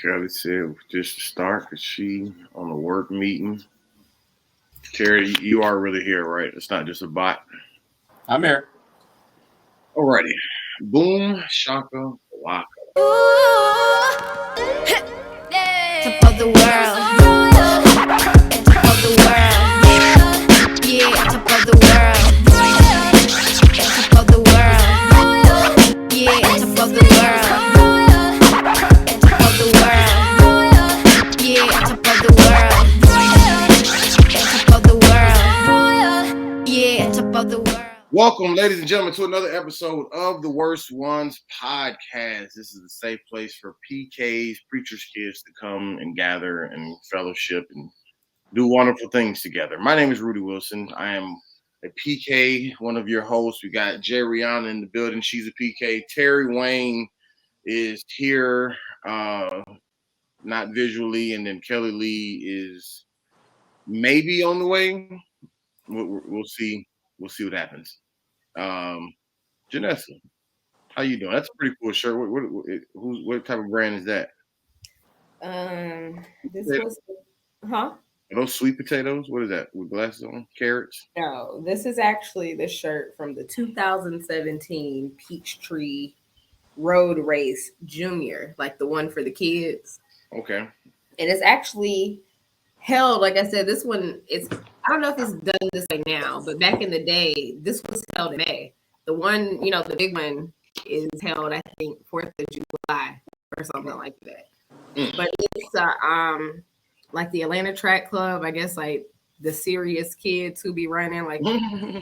Kellie said just to start because she on a work meeting. Terry, you are really here, right? It's not just a bot. I'm here. Alrighty. Boom, shaka, waka. Top of the world. Top of the world. Yeah, top of the world. Top of the world. Yeah, top of the world. Top of the world. Yeah, top of the world. Top of the world. Yeah, top of the world. Welcome, ladies and gentlemen, to another episode of the Worst Ones podcast. This is a safe place for PKs, preachers' kids, to come and gather and fellowship and do wonderful things together. My name is Rudy Wilson. I am a PK, one of your hosts. We got Jeriana in the building. She's a PK. Terry Wayne is here, not visually, and then Kellie Lee is maybe on the way. We'll see. We'll see what happens. Janessa, how you doing? That's a pretty cool shirt. What type of brand is that? This was, huh? Are those sweet potatoes? What is that? With glasses on? Carrots? No, this is actually the shirt from the 2017 Peachtree Road Race Junior, like the one for the kids. Okay. And it's actually held, like I said, this one is, I don't know if it's done this way now, but back in the day, this was held in May. The one, the big one is held, I think, 4th of July or something like that. But it's like the Atlanta Track Club, I guess, like the serious kids who be running, like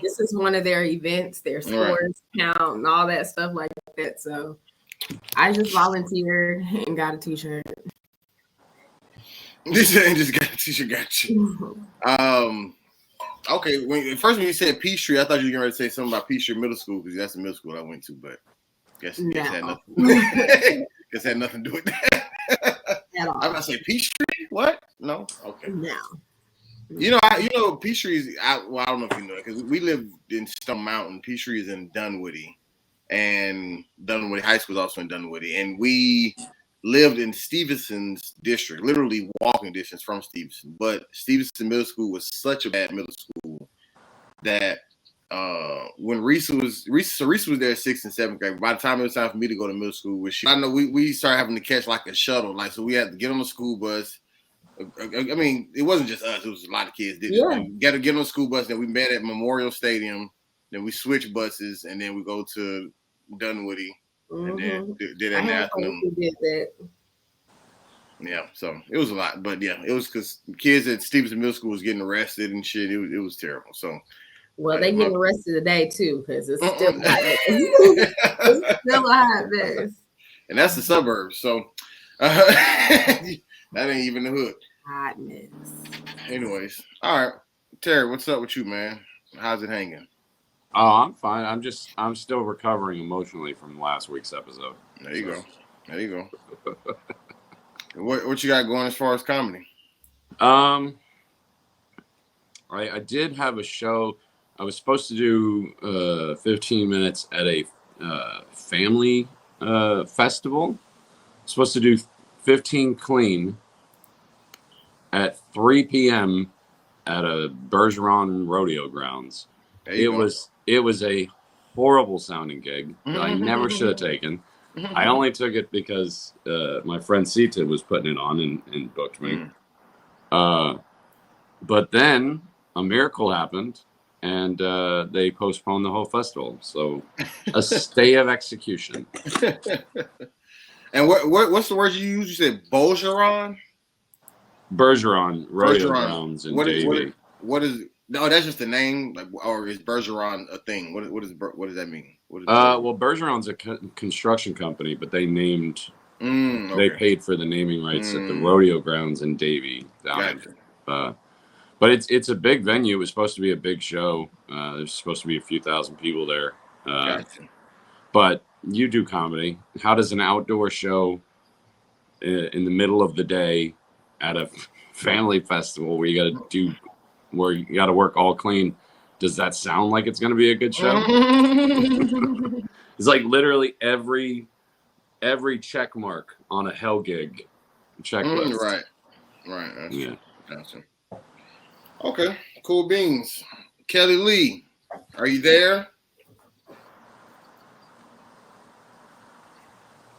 this is one of their events, their scores count and all that stuff like that. So I just volunteered and got a t-shirt. This ain't just got a t-shirt, got you. Okay, when you said Peachtree, I thought you were going to say something about Peachtree Middle School because that's the middle school I went to, but guess had nothing to do with that. I'm going to say Peachtree? What? No? Okay. No. Peachtree is, I don't know if you know that because we live in Stone Mountain. Peachtree is in Dunwoody, and Dunwoody High School is also in Dunwoody, and we lived in Stevenson's district, literally walking distance from Stevenson. But Stevenson Middle School was such a bad middle school that when Reese was there 6th and 7th grade. By the time it was time for me to go to middle school with I know we started having to catch like a shuttle, like so we had to get on the school bus. I mean, it wasn't just us; it was a lot of kids. Got to get on the school bus. Then we met at Memorial Stadium. Then we switched buses, and then we go to Dunwoody. And then did that in the afternoon. Did that. Yeah, so it was a lot, but yeah, it was because kids at Stevenson Middle School was getting arrested and shit. It was terrible. So, well, they getting arrested today too because it's still it's still a hot mess. And that's the suburbs, so that ain't even the hood. Hot mess. Anyways, all right, Terry, what's up with you, man? How's it hanging? Oh, I'm fine. I'm still recovering emotionally from last week's episode. There you go. What you got going as far as comedy? I did have a show. I was supposed to do 15 minutes at a family festival. Supposed to do 15 clean at 3 p.m. at a Bergeron rodeo grounds. It was a horrible sounding gig that I never should have taken. I only took it because my friend Sita was putting it on and booked me. But then a miracle happened, and they postponed the whole festival. So a stay of execution. And what's the word you used? You said Bergeron? Bergeron rodeo grounds in Davie. What is? No, that's just the name, or is Bergeron a thing? What does that mean? Well, Bergeron's a construction company, but they named. They paid for the naming rights at the rodeo grounds in Davie. But it's a big venue. It was supposed to be a big show. There's supposed to be a few thousand people there. But you do comedy. How does an outdoor show in the middle of the day at a family festival where you got to work all clean? Does that sound like it's going to be a good show? It's like literally every check mark on a hell gig checklist. Right. That's gotcha. Okay, cool beans. Kellie Lee, are you there?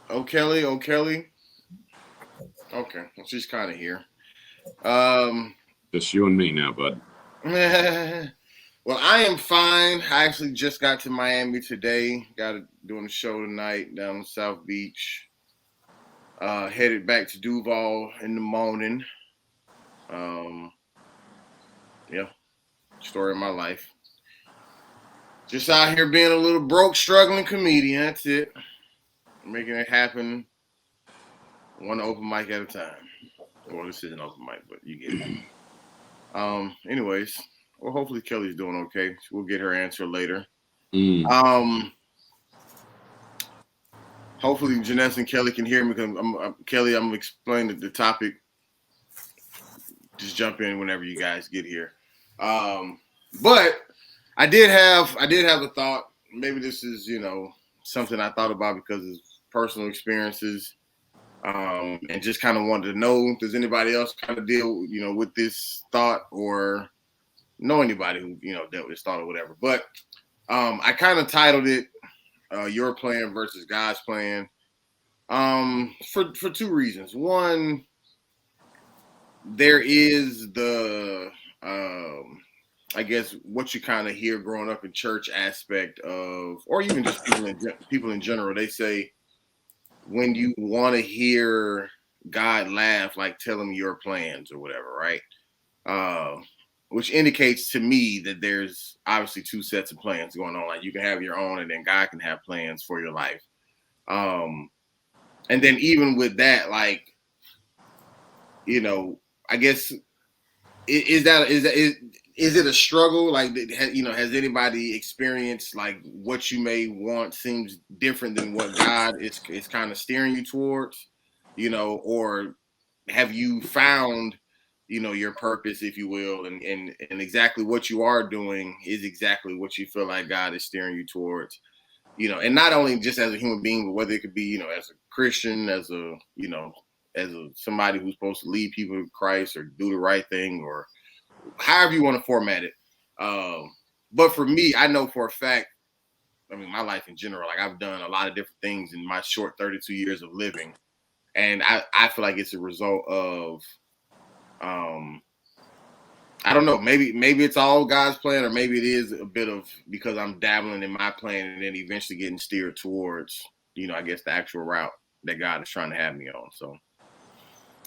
Oh, Kellie. Okay, well, she's kind of here. Just you and me now, bud. Well, I am fine. I actually just got to Miami today. Doing a show tonight down in South Beach. Headed back to Duval in the morning. Yeah, story of my life. Just out here being a little broke, struggling comedian. That's it. Making it happen one open mic at a time. Well, this isn't open mic, but you get it. Anyways, well, hopefully Kellie's doing okay. We'll get her answer later. Hopefully Janessa and Kellie can hear me because Kellie, I'm gonna explain the topic. Just jump in whenever you guys get here. But I did have a thought. Maybe this is, something I thought about because of personal experiences. And just kind of wanted to know, does anybody else kind of deal, with this thought or know anybody who, dealt with this thought or whatever. But I kind of titled it Your Plan versus God's Plan for two reasons. One, there is the I guess what you kind of hear growing up in church aspect of, or even just people in general, they say when you want to hear God laugh, like tell him your plans or whatever, right? Which indicates to me that there's obviously two sets of plans going on. Like you can have your own and then God can have plans for your life. And then even with that, like, I guess, is it a struggle? Like, has anybody experienced like what you may want seems different than what God is kind of steering you towards, or have you found, your purpose, if you will, and exactly what you are doing is exactly what you feel like God is steering you towards, and not only just as a human being, but whether it could be, as a Christian, as a, somebody who's supposed to lead people to Christ or do the right thing or however you want to format it. But for me, I know for a fact, my life in general, like I've done a lot of different things in my short 32 years of living. And I feel like it's a result of, I don't know, maybe it's all God's plan, or maybe it is a bit of because I'm dabbling in my plan and then eventually getting steered towards, I guess the actual route that God is trying to have me on. So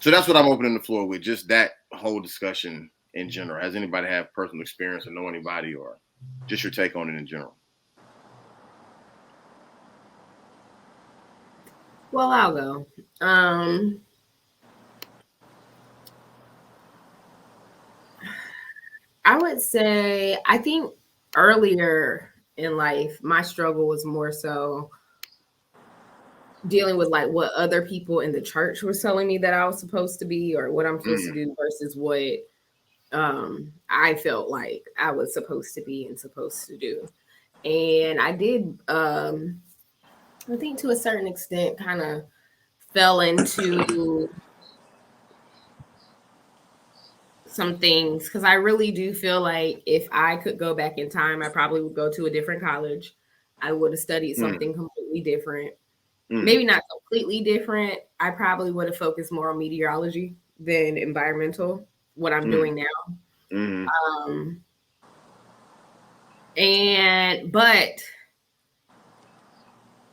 that's what I'm opening the floor with, just that whole discussion in general. Has anybody have personal experience or know anybody, or just your take on it in general? Well, I'll go. I would say, I think earlier in life, my struggle was more so dealing with like what other people in the church were telling me that I was supposed to be or what I'm supposed to do versus what I felt like I was supposed to be and supposed to do. And I did, I think to a certain extent, kind of fell into some things because I really do feel like if I could go back in time, I probably would go to a different college. I would have studied something completely different. Maybe not completely different. I probably would have focused more on meteorology than environmental, what I'm doing now. But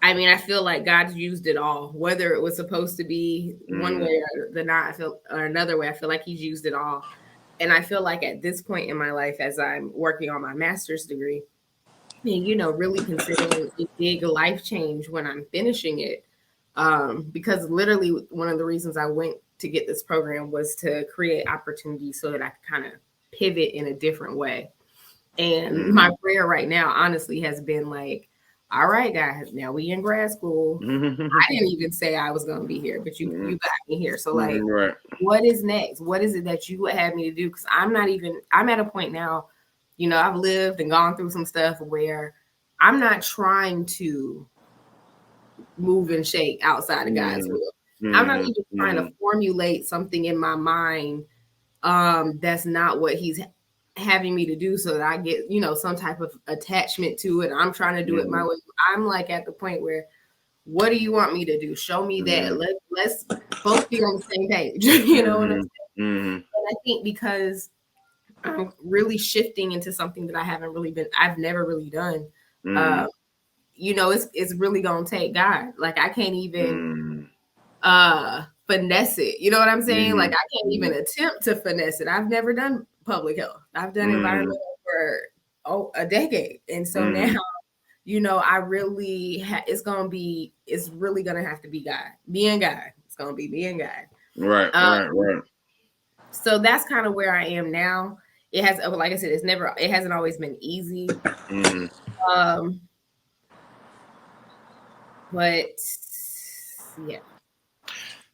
I feel like God's used it all, whether it was supposed to be one way or another way. I feel like he's used it all. And I feel like at this point in my life, as I'm working on my master's degree, and, really considering a big life change when I'm finishing it, because literally one of the reasons I went to get this program was to create opportunities so that I could kind of pivot in a different way. And my prayer right now, honestly, has been like, all right, guys, now we in grad school. I didn't even say I was going to be here, but you got me here. So like, what is next? What is it that you would have me to do? Because I'm at a point now, I've lived and gone through some stuff where I'm not trying to move and shake outside of God's will. I'm not even trying to formulate something in my mind that's not what he's having me to do, so that I get, you know, some type of attachment to it. I'm trying to do it my way. I'm like at the point where, what do you want me to do? Show me that. Let's both be on the same page. You know what I'm saying? And I think because I'm really shifting into something that I've never really done. You know, it's really gonna take God. Like I can't even finesse it. You know what I'm saying? Like I can't even attempt to finesse it. I've never done public health. I've done environmental for a decade. And so now, you know, I really it's really gonna have to be God. Me and God. It's gonna be me and God. Right. So that's kind of where I am now. It has, like I said, it hasn't always been easy. But yeah.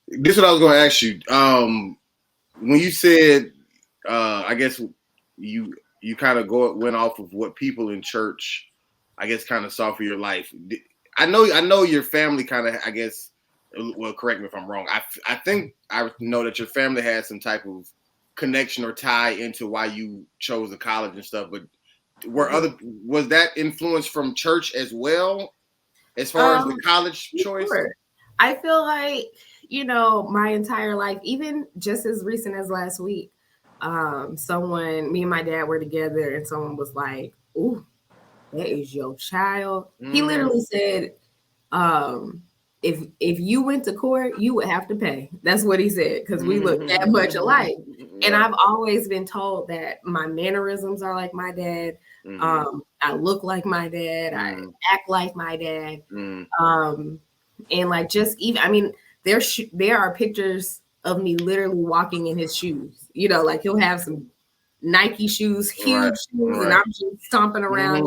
This is what I was going to ask you. When you said, I guess you kind of went off of what people in church, I guess, kind of saw for your life. I know your family kind of, I guess, well, correct me if I'm wrong. I think I know that your family had some type of connection or tie into why you chose the college and stuff. But was that influence from church as well, as far as the college choice? Sure. I feel like, you know, my entire life, even just as recent as last week, me and my dad were together and someone was like, "Ooh, that is your child." He literally said, if you went to court, you would have to pay. That's what he said, because we look that much alike. And I've always been told that my mannerisms are like my dad. I look like my dad. I act like my dad. And like just even, I mean, there are pictures of me literally walking in his shoes. You know, like he'll have some Nike shoes, huge shoes, and I'm just stomping around.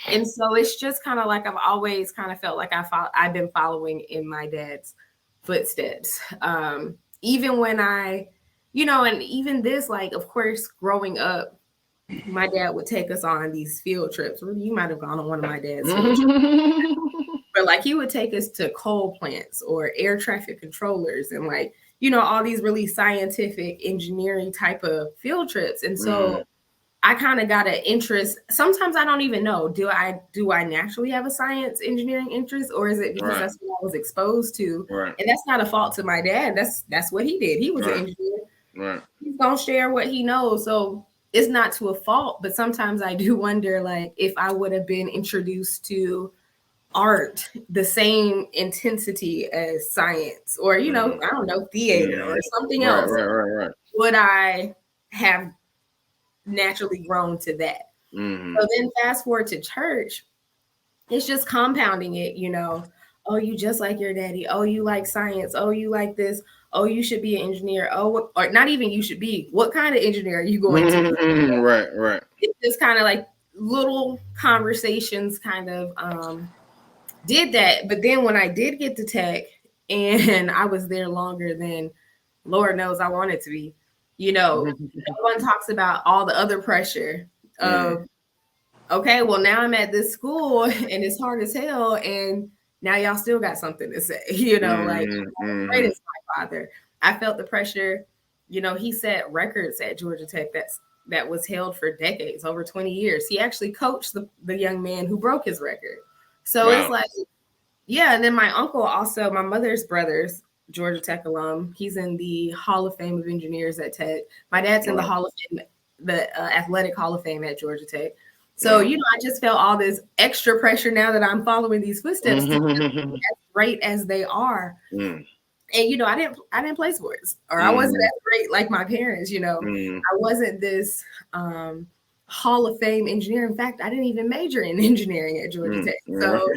And so it's just kind of like I've always kind of felt like I've been following in my dad's footsteps. Even when you know, and even this, like, of course, growing up, my dad would take us on these field trips. Rudy, you might have gone on one of my dad's field trips. But like he would take us to coal plants or air traffic controllers and like, you know, all these really scientific engineering type of field trips. And so I kind of got an interest. Sometimes I don't even know, do I naturally have a science engineering interest, or is it because that's what I was exposed to? And that's not a fault to my dad. That's what he did. He was an engineer. He's gonna share what he knows. So it's not to a fault, but sometimes I do wonder, like, if I would have been introduced to art the same intensity as science, or, you know, I don't know, theater or something else, would I have naturally grown to that? So then fast forward to church, it's just compounding it, you know. Oh, you just like your daddy. Oh, you like science. Oh, you like this. Oh, you should be an engineer. Oh, or not even you should be. What kind of engineer are you going to be? Right. It's just kind of like little conversations kind of did that. But then when I did get to tech and I was there longer than Lord knows I wanted to be, you know, no one talks about all the other pressure of, okay, well, now I'm at this school and it's hard as hell, and now y'all still got something to say, you know, like, great as my father. I felt the pressure, you know. He set records at Georgia Tech that was held for decades, over 20 years. He actually coached the young man who broke his record. So it's like, yeah. And then my uncle, also my mother's brother's Georgia Tech alum. He's in the Hall of Fame of Engineers at Tech. My dad's in the Hall of Fame, the Athletic Hall of Fame at Georgia Tech. So, you know, I just felt all this extra pressure now that I'm following these footsteps, as great as they are. And, you know, I didn't play sports, or I wasn't as great like my parents, you know. I wasn't this Hall of Fame engineer. In fact, I didn't even major in engineering at Georgia Tech. So,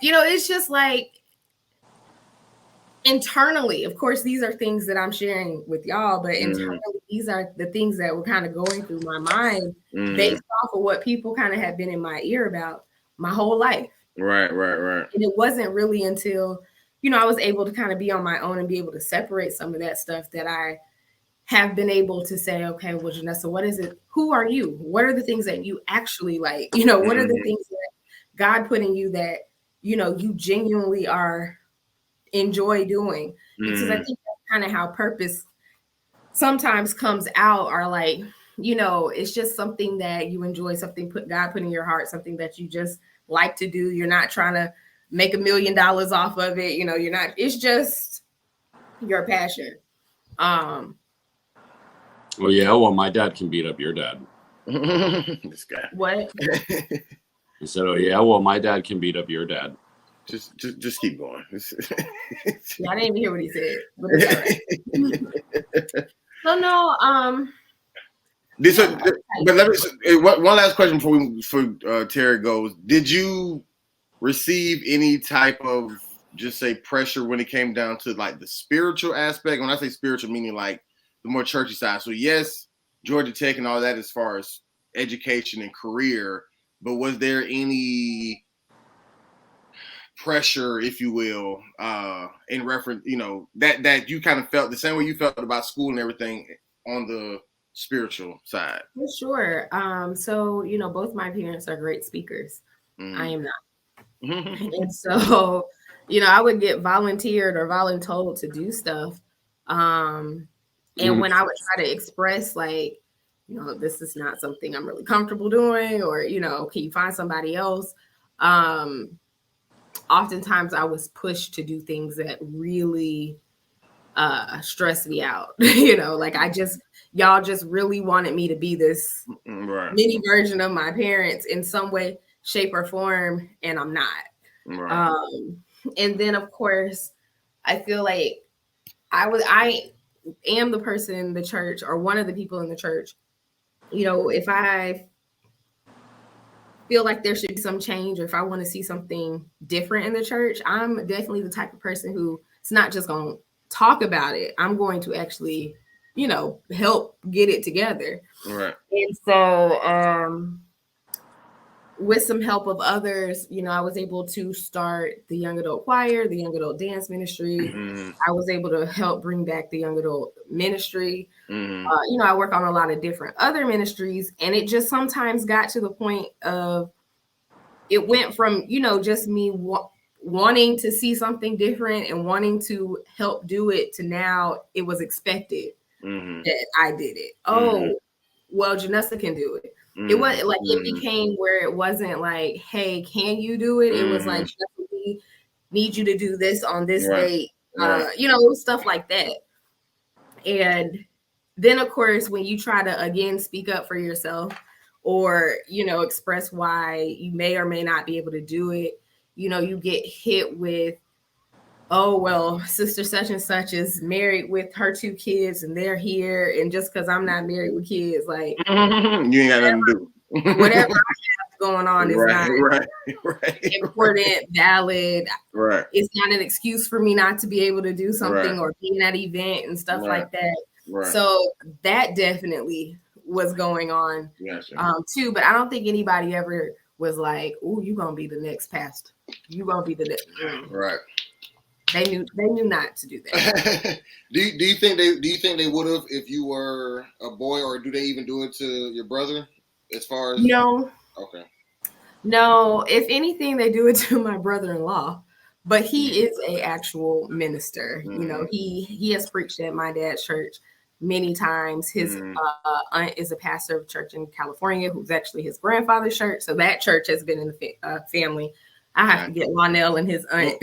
you know, it's just like, internally, of course, these are things that I'm sharing with y'all, but internally, these are the things that were kind of going through my mind based off of what people kind of had been in my ear about my whole life. Right. And it wasn't really until, you know, I was able to kind of be on my own and be able to separate some of that stuff that I have been able to say, okay, well, Janessa, what is it? Who are you? What are the things that you actually like? You know, what are the things that God put in you that, you know, you genuinely are enjoy doing. Because I think that's kind of how purpose sometimes comes out, or like, you know, it's just something that you enjoy, something God put in your heart, something that you just like to do. You're not trying to make $1 million off of it. You know, you're not, it's just your passion. Well, yeah, well, my dad can beat up your dad. This guy. What? He said, oh, yeah, well, my dad can beat up your dad. Just keep going. Yeah, I didn't even hear what he said. But it's all right. So no, but let me, one last question before Terry goes. Did you receive any type of, just say, pressure when it came down to like the spiritual aspect? When I say spiritual, meaning like the more churchy side. So yes, Georgia Tech and all that as far as education and career, but was there any pressure, if you will, in reference, you know, that you kind of felt the same way you felt about school and everything on the spiritual side? For sure. So, you know, both my parents are great speakers. I am not. And so, you know, I would get volunteered or voluntold to do stuff. And when I would try to express, like, you know, this is not something I'm really comfortable doing, or, you know, can you find somebody else? Oftentimes I was pushed to do things that really stress me out. You know, like y'all just really wanted me to be this mini version of my parents in some way, shape, or form, and I'm not. And then of course, I feel like I am the person in the church, or one of the people in the church. You know, if I feel like there should be some change, or if I want to see something different in the church, I'm definitely the type of person who it's not just going to talk about it. I'm going to actually, you know, help get it together. Right. And so with some help of others, you know, I was able to start the young adult choir, the young adult dance ministry. I was able to help bring back the young adult ministry. You know, I work on a lot of different other ministries, and it just sometimes got to the point of, it went from, you know, just me wanting to see something different and wanting to help do it, to now it was expected that I did it. Oh, well, Janessa can do it. It was like, it became where it wasn't like, hey, can you do it? It was like, we need you to do this on this date. You know, it was stuff like that. And then, of course, when you try to, again, speak up for yourself, or, you know, express why you may or may not be able to do it, you know, you get hit with, oh, well, sister such and such is married with her 2 kids and they're here. And just because I'm not married with kids, like, you ain't got nothing to do. Whatever I have going on is not important, valid. Right. It's not an excuse for me not to be able to do something or be in that event and stuff like that. So that definitely was going on too. But I don't think anybody ever was like, "Oh, you gonna be the next pastor. You gonna be the next." Right. They knew not to do that. Do you think they would have if you were a boy, or do they even do it to your brother? As far as no. Okay. No, if anything, they do it to my brother-in-law. But he is a actual minister. You know, he has preached at my dad's church many times. His aunt is a pastor of a church in California, who's actually his grandfather's church. So that church has been in the family. I have to get Lionel and his aunt.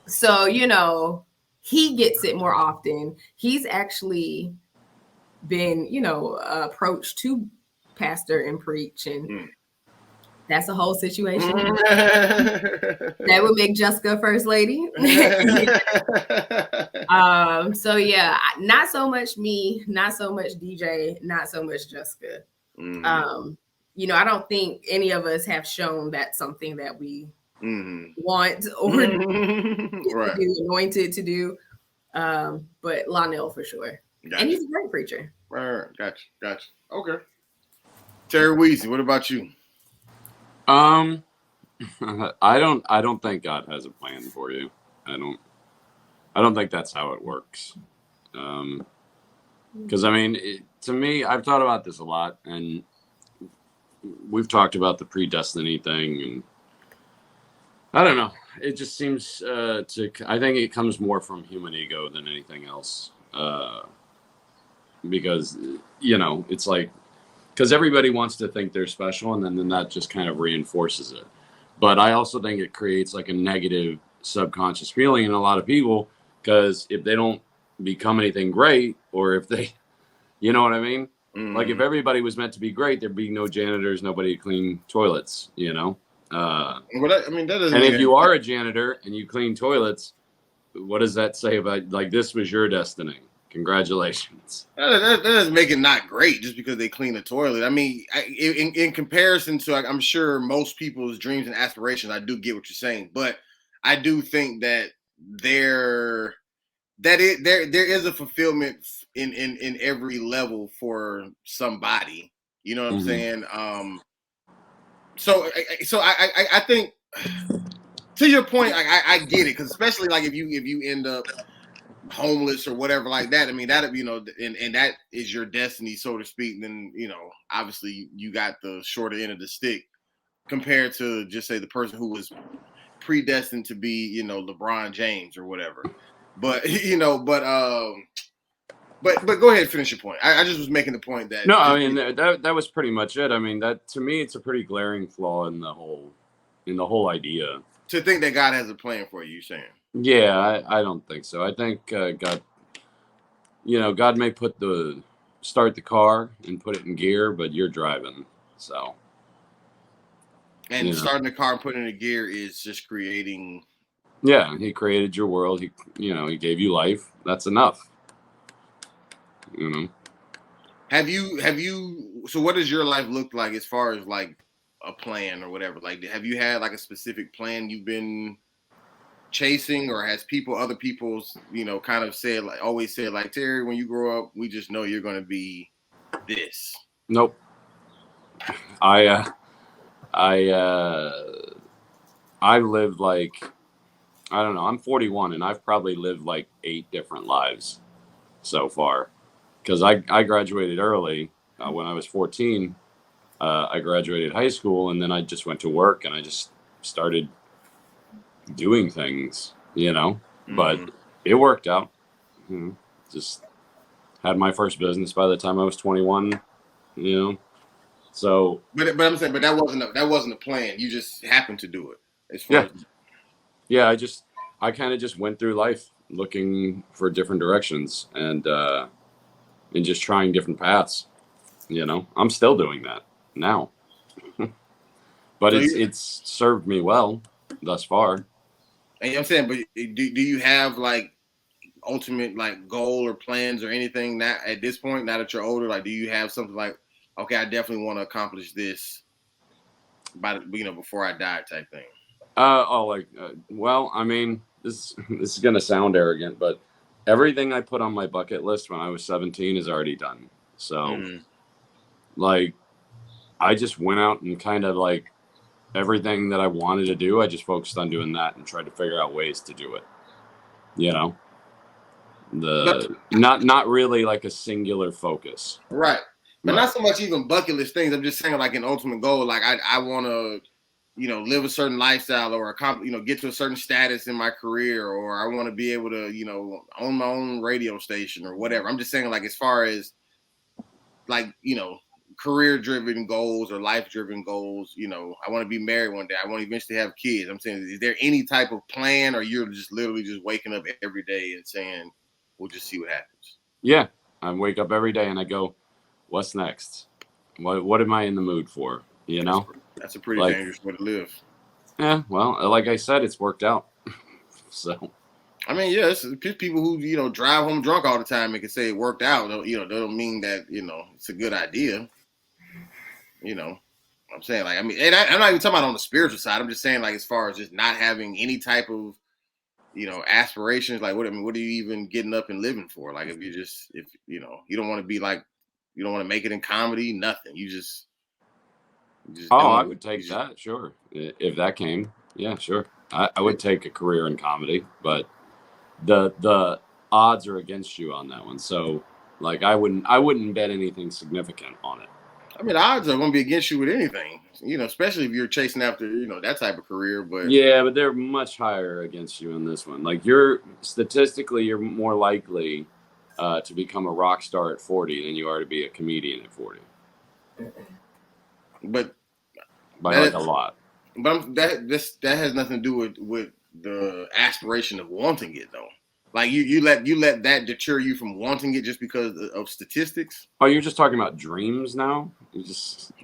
So, you know, he gets it more often. He's actually been, you know, approached to pastor and preach, and that's a whole situation. That would make Jessica first lady. So yeah, not so much me, not so much DJ, not so much Jessica. You know, I don't think any of us have shown that's something that we want or do, anointed to do. But Lionel for sure. Gotcha. And he's a great preacher. Right. Gotcha. Okay. Terry Weezy, what about you? I don't think God has a plan for you. I don't think that's how it works. Because I mean, to me, I've thought about this a lot, and we've talked about the pre-destined thing, I don't know. It just seems I think it comes more from human ego than anything else. Because, it's like, because everybody wants to think they're special, and then that just kind of reinforces it. But I also think it creates like a negative subconscious feeling in a lot of people, because if they don't become anything great, or if they, you know what I mean? Like if everybody was meant to be great, there'd be no janitors, nobody to clean toilets, Well, that doesn't. And if you are a janitor and you clean toilets, what does that say about, like, this was your destiny? Congratulations. That doesn't make it not great just because they clean the toilet. I mean, in comparison to, I'm sure most people's dreams and aspirations, I do get what you're saying, but I do think that there is a fulfillment in every level for somebody. You know what I'm saying? So I think, to your point, I get it, because especially like if you end up homeless or whatever like that, I mean, that, and that is your destiny, so to speak, then obviously you got the shorter end of the stick compared to, just say, the person who was predestined to be LeBron James or whatever. But but go ahead, finish your point. I just was making the point that, no, I mean, that was pretty much it. I mean, that, to me, it's a pretty glaring flaw in the whole idea. To think that God has a plan for you, saying? Yeah, I don't think so. I think God may start the car and put it in gear, but you're driving. So. And starting the car and putting it in gear is just creating. Yeah, he created your world. He gave you life. That's enough. Have you? So, what does your life look like as far as like a plan or whatever? Like, have you had like a specific plan you've been chasing, or has other people's, kind of said, like, always said, like, Terry, when you grow up, we just know you're going to be this? Nope. I lived like, I don't know, I'm 41 and I've probably lived like 8 different lives so far, because I graduated early when I was 14. I graduated high school, and then I just went to work and I just started doing things, but it worked out. Just had my first business by the time I was 21, so. But I'm saying, but that wasn't a plan. You just happened to do it. Yeah. I kind of just went through life looking for different directions and just trying different paths. I'm still doing that now, but it's served me well thus far. And I'm saying, but do you have like ultimate like goal or plans or anything now at this point? Now that you're older, like, do you have something like, okay, I definitely want to accomplish this by before I die, type thing? Well, I mean, this is gonna sound arrogant, but everything I put on my bucket list when I was 17 is already done. So, like, I just went out and kind of like everything that I wanted to do, I just focused on doing that and tried to figure out ways to do it. Not really like a singular focus. Right. But not so much even bucket list things. I'm just saying, like, an ultimate goal. Like, I want to, live a certain lifestyle, or get to a certain status in my career, or I want to be able to, own my own radio station or whatever. I'm just saying, like, as far as like, career-driven goals or life-driven goals, I want to be married one day. I want to eventually have kids. I'm saying, is there any type of plan, or you're just literally just waking up every day and saying, we'll just see what happens? Yeah, I wake up every day and I go, what's next? What am I in the mood for? That's a pretty dangerous way to live. Yeah, well, like I said, it's worked out. So, I mean, yeah, it's people who drive home drunk all the time and can say it worked out. They don't mean that it's a good idea. I'm saying, like, I mean, and I'm not even talking about on the spiritual side. I'm just saying, like, as far as just not having any type of aspirations, like, what are you even getting up and living for? Like, if you don't want to be like, you don't want to make it in comedy, nothing. You just I would take that, sure. If that came, yeah, sure. I would take a career in comedy, but the odds are against you on that one. So, like, I wouldn't bet anything significant on it. I mean, the odds are going to be against you with anything, especially if you're chasing after, that type of career. But yeah, but they're much higher against you in this one. Like statistically, you're more likely to become a rock star at 40 than you are to be a comedian at 40. But by like a lot. But that has nothing to do with the aspiration of wanting it, though. Like you let that deter you from wanting it just because of statistics. Oh, you're just talking about dreams now.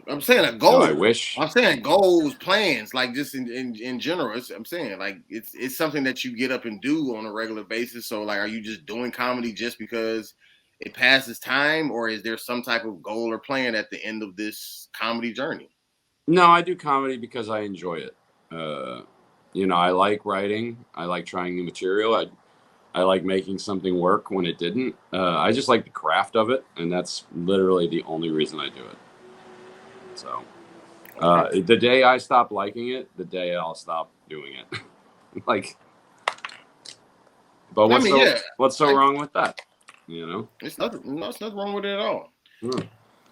I'm saying a goal. I wish. I'm saying goals, plans, like just in general. I'm saying like it's something that you get up and do on a regular basis. So like, are you just doing comedy just because it passes time, or is there some type of goal or plan at the end of this comedy journey? No, I do comedy because I enjoy it. I like writing. I like trying new material. I like making something work when it didn't. I just like the craft of it, and that's literally the only reason I do it. So, the day I stop liking it, the day I'll stop doing it. But what's so wrong with that? It's nothing. There's nothing wrong with it at all. Hmm.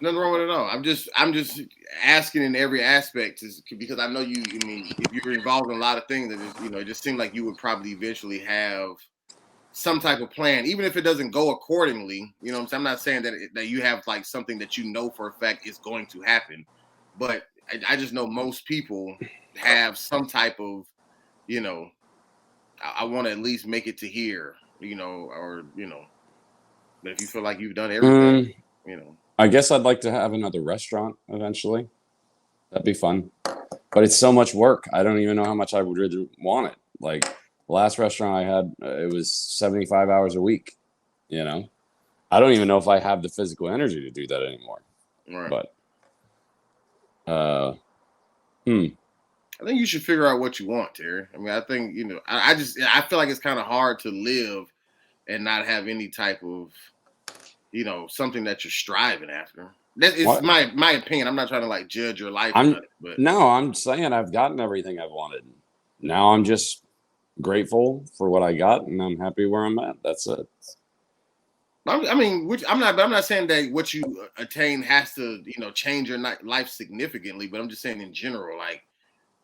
Nothing wrong with it at all. I'm just asking in every aspect because I know you. I mean, if you're involved in a lot of things, it just seemed like you would probably eventually have some type of plan, even if it doesn't go accordingly. You know what I'm saying? I'm not saying that you have like something that for a fact is going to happen, but I just know most people have some type of, I want to at least make it to here, but if you feel like you've done everything, I guess I'd like to have another restaurant eventually. That'd be fun. But it's so much work. I don't even know how much I would really want it. Like the last restaurant I had, it was 75 hours a week. I don't even know if I have the physical energy to do that anymore. Right. But, I think you should figure out what you want, Terry. I mean, I think, I feel like it's kind of hard to live and not have any type of, something that you're striving after. That is my opinion. I'm not trying to like judge your life. No, I'm saying I've gotten everything I've wanted. Now I'm just grateful for what I got, and I'm happy where I'm at. That's it. I mean, I'm not saying that what you attain has to, change your life significantly, but I'm just saying in general, like,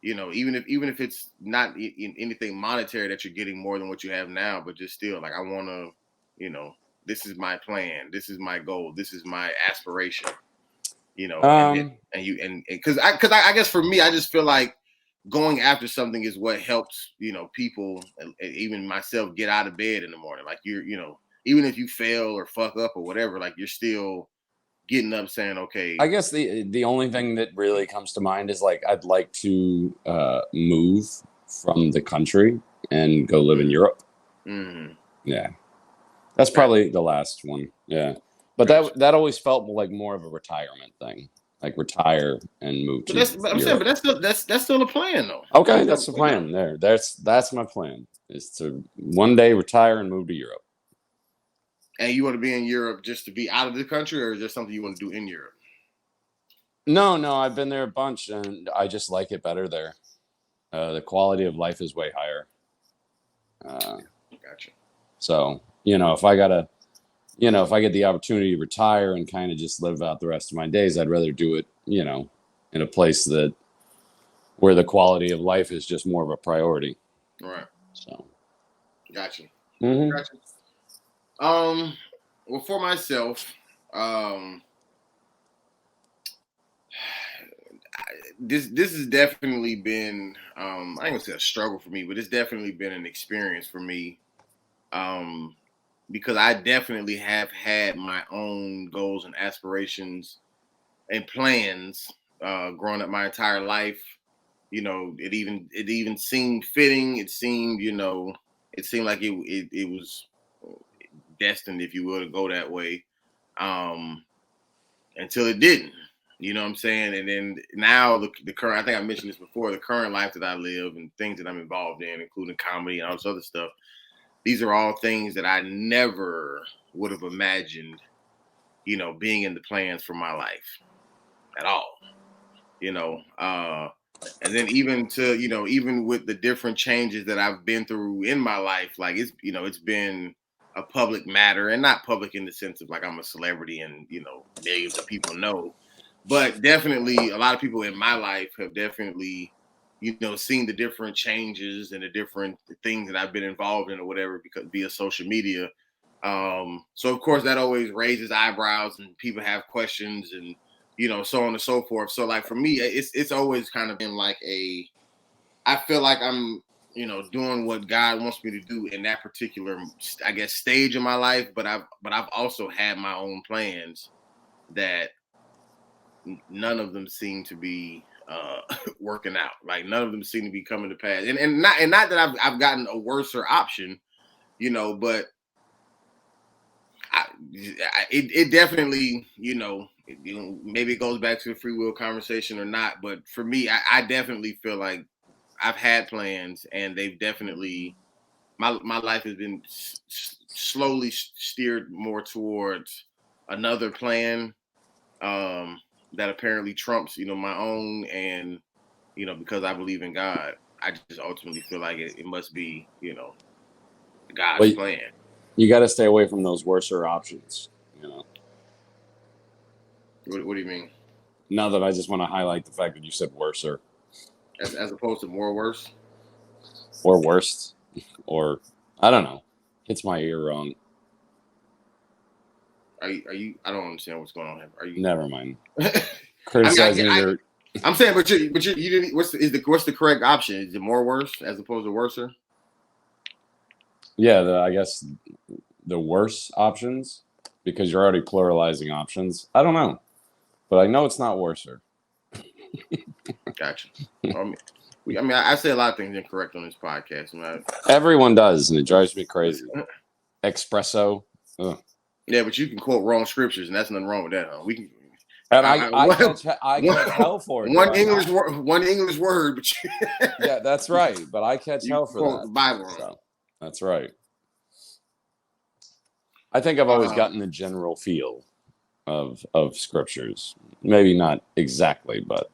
even if it's not in anything monetary that you're getting more than what you have now, but just still, like, I want to, this is my plan, this is my goal, this is my aspiration, and because I guess for me, I just feel like going after something is what helps, people, and even myself, get out of bed in the morning. Like even if you fail or fuck up or whatever, like you're still getting up saying, okay. I guess the only thing that really comes to mind is like I'd like to move from the country and go live in Europe. Mm-hmm. Yeah, that's probably the last one. Yeah, but that always felt like more of a retirement thing, like retire and move to. But that's still a plan though. Okay, that's the plan. That's my plan, is to one day retire and move to Europe. And you want to be in Europe just to be out of the country, or is there something you want to do in Europe? No, I've been there a bunch, and I just like it better there. The quality of life is way higher. Gotcha. So, if I get the opportunity to retire and kind of just live out the rest of my days, I'd rather do it, in a place where the quality of life is just more of a priority. Right. So. Gotcha. Mm-hmm. Gotcha. Well, for myself, this has definitely been, I ain't gonna say a struggle for me, but it's definitely been an experience for me, because I definitely have had my own goals and aspirations and plans, growing up my entire life. It even seemed fitting. It seemed, it seemed like it was destined, if you will, to go that way, until it didn't. You know what I'm saying? And then now the current, I think I mentioned this before, the current life that I live and things that I'm involved in, including comedy and all this other stuff, these are all things that I never would have imagined, being in the plans for my life at all. And then even with the different changes that I've been through in my life, like it's been a public matter, and not public in the sense of like I'm a celebrity and millions of people know, But definitely, a lot of people in my life have definitely, seen the different changes and the different things that I've been involved in or whatever because via social media. So of course that always raises eyebrows and people have questions and so on and so forth. So like for me, it's always kind of been like I feel like I'm doing what God wants me to do in that particular, I guess, stage of my life. But I've also had my own plans that none of them seem to be working out. Like none of them seem to be coming to pass. And not that I've gotten a worser option, but it definitely, maybe it goes back to the free will conversation or not. But for me, I definitely feel like I've had plans and they've definitely, my life has been slowly steered more towards another plan that apparently trumps, my own. And, because I believe in God, I just ultimately feel like it must be, God's plan. You got to stay away from those worser options, What do you mean? Now that I just want to highlight the fact that you said worser. As opposed to more worse? Or worst. Or, I don't know. Hits my ear wrong. Are you? I don't understand what's going on here. Are you? Never mind. Criticizing your. I'm saying, but you didn't. What's the correct option? Is it more worse as opposed to worser? Yeah, I guess the worse options because you're already pluralizing options. I don't know, but I know it's not worser. Gotcha. I say a lot of things incorrect on this podcast. Everyone does, and it drives me crazy. Espresso. Ugh. Yeah, but you can quote wrong scriptures, and that's nothing wrong with that. Huh? We can. And I catch hell for it. One English word, but yeah, that's right. But I catch hell for that. The Bible. So, that's right. I think I've always gotten the general feel of scriptures. Maybe not exactly, but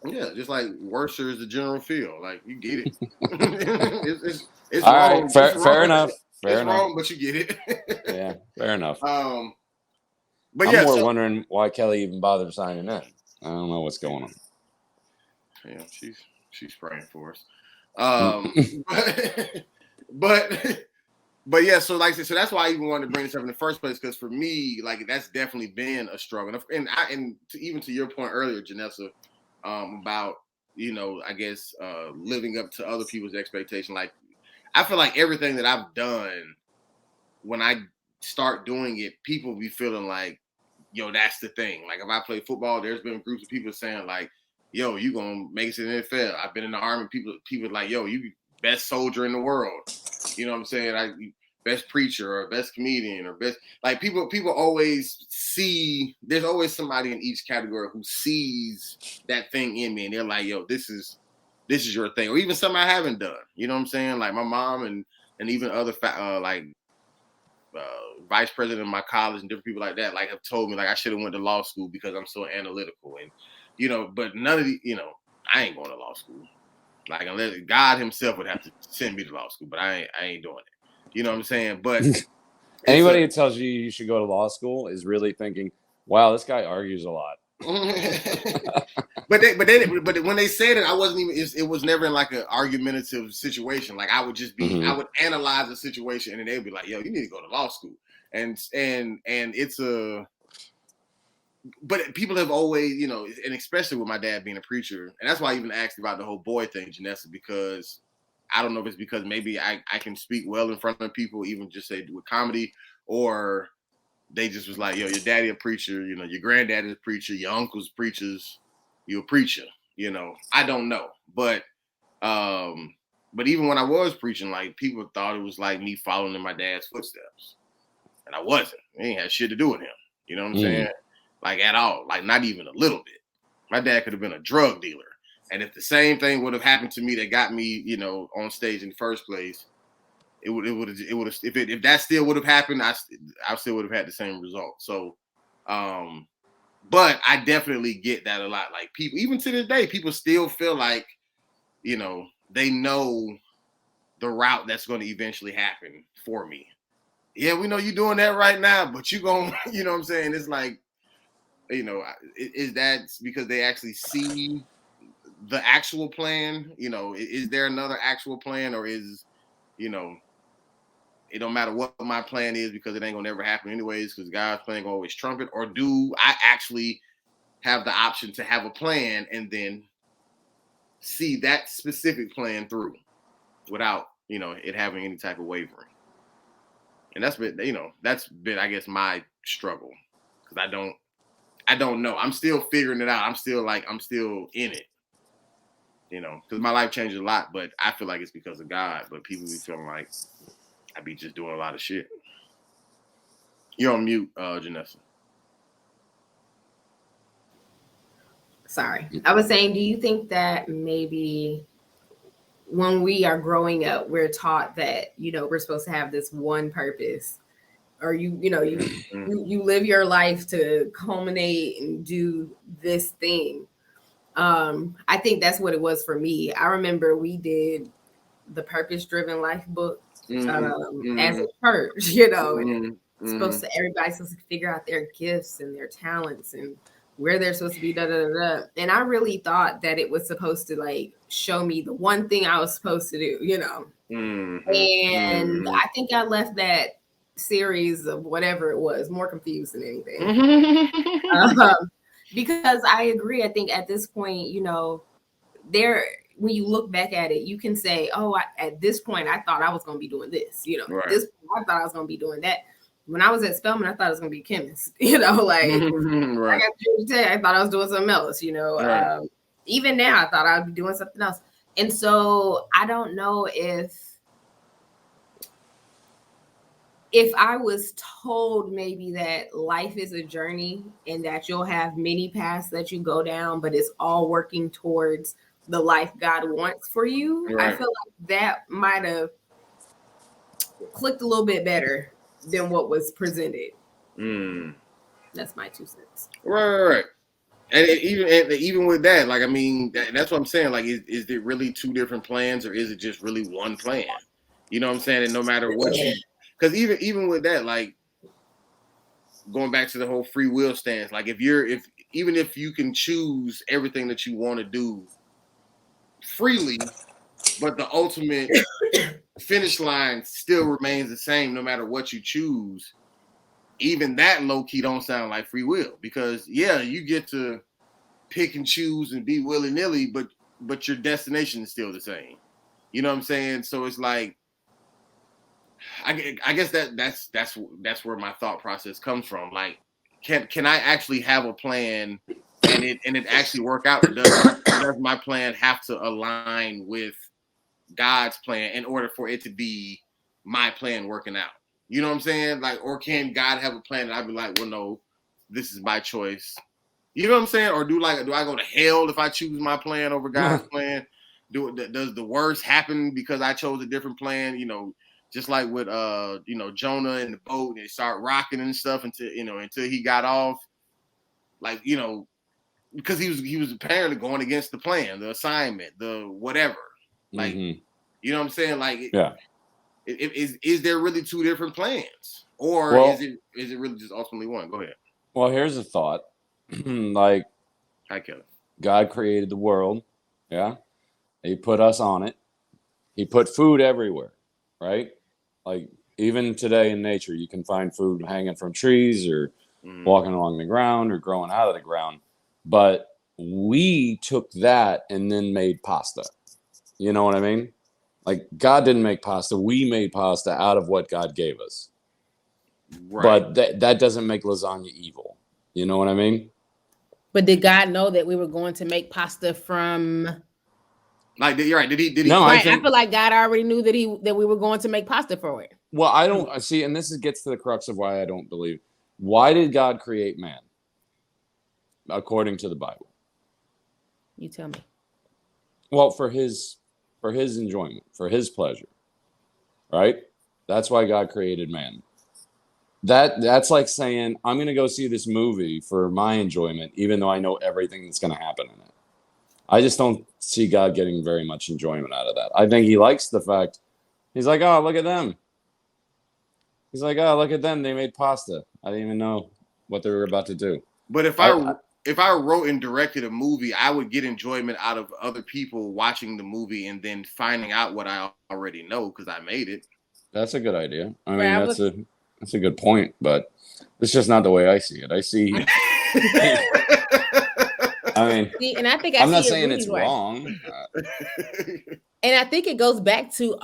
yeah, just like worser is the general feel. Like you get it. it's all wrong. Right, fair enough. Fair enough. Wrong, but you get it. Yeah, fair enough. But I'm more wondering why Kellie even bothered signing in. I don't know what's going on. Yeah, she's praying for us. But yeah, so like I said, so that's why I even wanted to bring this up in the first place, because for me, like that's definitely been a struggle. And even to your point earlier, Janessa, about I guess living up to other people's expectation. Like I feel like everything that I've done, when I start doing it, people be feeling like, yo, that's the thing. Like if I play football, there's been groups of people saying like, yo, you gonna make it to the NFL. I've been in the Army. People like, yo, you best soldier in the world. You know what I'm saying? Best preacher or best comedian or best, like people always see, there's always somebody in each category who sees that thing in me and they're like, yo, this is your thing. Or even something I haven't done. You know what I'm saying? Like my mom and even other vice president of my college and different people like that, like have told me like I should have went to law school because I'm so analytical. And but none of the, I ain't going to law school. Like unless God himself would have to send me to law school, but I ain't doing it. You know what I'm saying? But anybody who tells you should go to law school is really thinking, wow, this guy argues a lot. But when they said it, I wasn't even. It was never in like an argumentative situation. Like I would just be, I would analyze the situation, and then they'd be like, "Yo, you need to go to law school." And it's a. But people have always, and especially with my dad being a preacher, and that's why I even asked about the whole boy thing, Janessa, because I don't know if it's because maybe I can speak well in front of people, even just say with comedy, or they just was like, yo, your daddy a preacher, your granddad is a preacher, your uncle's preachers, you're a preacher, I don't know. But even when I was preaching, like people thought it was like me following in my dad's footsteps. And I wasn't. It ain't had shit to do with him. You know what I'm saying? Like at all. Like not even a little bit. My dad could have been a drug dealer. And if the same thing would have happened to me that got me, on stage in the first place, it would have if that still would have happened, I still would have had the same result. So, but I definitely get that a lot. Like people, even to this day, people still feel like, they know the route that's going to eventually happen for me. Yeah, we know you're doing that right now, but you going, you know what I'm saying? It's like, is that because they actually see the actual plan? Is there another actual plan, or is, it don't matter what my plan is because it ain't gonna never happen anyways because God's plan gonna always trump it? Or do I actually have the option to have a plan and then see that specific plan through without, it having any type of wavering? And that's been, I guess, my struggle, because I don't know. I'm still figuring it out. I'm still in it, because my life changed a lot, but I feel like it's because of God. But people be feeling like I be just doing a lot of shit. You're on mute, Janessa. Sorry. I was saying, do you think that maybe when we are growing up, we're taught that, we're supposed to have this one purpose, or you live your life to culminate and do this thing? I think that's what it was for me. I remember we did the Purpose Driven Life book as a church, and everybody's supposed to figure out their gifts and their talents and where they're supposed to be, And I really thought that it was supposed to like show me the one thing I was supposed to do, And I think I left that series of whatever it was more confused than anything. Because I agree. I think at this point, when you look back at it, you can say, oh, at this point, I thought I was going to be doing this, Right. At this point, I thought I was going to be doing that. When I was at Spelman, I thought I was going to be a chemist, right. I thought I was doing something else, Right. Even now, I thought I'd be doing something else. And so I don't know if I was told maybe that life is a journey and that you'll have many paths that you go down, but it's all working towards the life God wants for you. Right. I feel like that might have clicked a little bit better than what was presented. That's my 2 cents. Right. And even with that, like, I mean, that's what I'm saying. Like, is it really 2 different plans, or is it just really one plan? You know what I'm saying? And no matter what because even with that, like, going back to the whole free will stance, like, even if you can choose everything that you want to do freely, but the ultimate finish line still remains the same no matter what you choose, even that low-key don't sound like free will, because you get to pick and choose and be willy-nilly, but your destination is still the same. You know what I'm saying? So it's like, I guess that's where my thought process comes from. Like, can I actually have a plan and it actually work out? Or does my plan have to align with God's plan in order for it to be my plan working out? You know what I'm saying? Like, or can God have a plan and I'd be like, well, no, this is my choice. You know what I'm saying? Or do I go to hell if I choose my plan over God's plan? Does the worst happen because I chose a different plan? Just like with Jonah and the boat, and it started rocking and stuff until he got off. Like, because he was apparently going against the plan, the assignment, the whatever. Like, you know what I'm saying? Like, is there really 2 different plans, or is it really just ultimately one? Go ahead. Well, here's a thought. Like, hi, Kellie. God created the world. Yeah, He put us on it. He put food everywhere, right? Like, even today in nature, you can find food hanging from trees or walking along the ground or growing out of the ground. But we took that and then made pasta. You know what I mean? Like, God didn't make pasta. We made pasta out of what God gave us. Right. But that doesn't make lasagna evil. You know what I mean? But did God know that we were going to make pasta from... Like, you're right. Did he? No, right. I feel like God already knew that we were going to make pasta for it. Well, I don't see, and this gets to the crux of why I don't believe. Why did God create man? According to the Bible. You tell me. Well, for his enjoyment, for his pleasure, right? That's why God created man. That's like saying, I'm going to go see this movie for my enjoyment, even though I know everything that's going to happen in it. I just don't see God getting very much enjoyment out of that. I think he likes the fact, he's like, oh, look at them. He's like, oh, look at them. They made pasta. I didn't even know what they were about to do. But if I wrote and directed a movie, I would get enjoyment out of other people watching the movie and then finding out what I already know because I made it. That's a good idea. I mean, that's a good point, but it's just not the way I see it. I see. I mean, and I think I'm not saying it's wrong. And I think it goes back to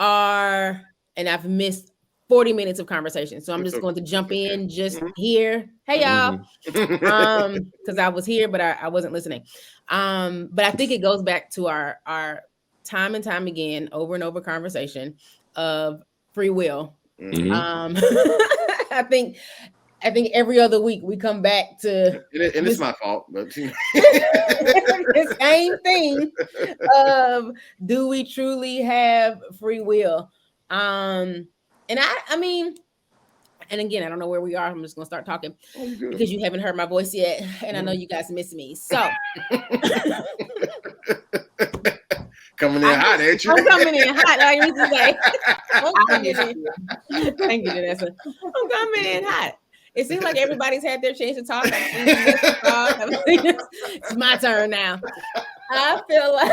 and I've missed 40 minutes of conversation. So I'm just going to jump in just here. Hey, y'all. Because I was here, but I wasn't listening. But I think it goes back to our time and time again, over and over conversation of free will. I think every other week we come back to, and it's my fault, but the same thing of, do we truly have free will? And I mean, and again, I don't know where we are. I'm just gonna start talking because you haven't heard my voice yet, and I know you guys miss me. So coming in hot, ain't you? I'm coming in hot. I used to say, thank you, Janessa. I'm coming in hot. It seems like everybody's had their chance to talk. It's my turn now. I feel like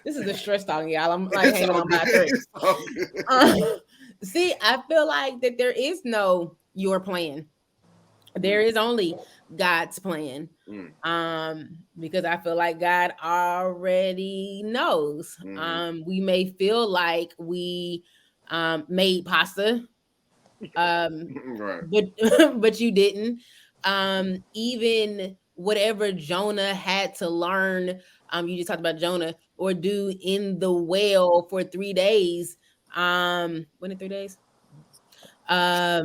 this is a stress talking, y'all. I'm like hanging on by a thread. See, I feel like that there is no your plan. There is only God's plan. Because I feel like God already knows. We may feel like we made pasta, but you didn't. Even whatever Jonah had to learn, you just talked about Jonah, or do in the whale for 3 days. When in 3 days? How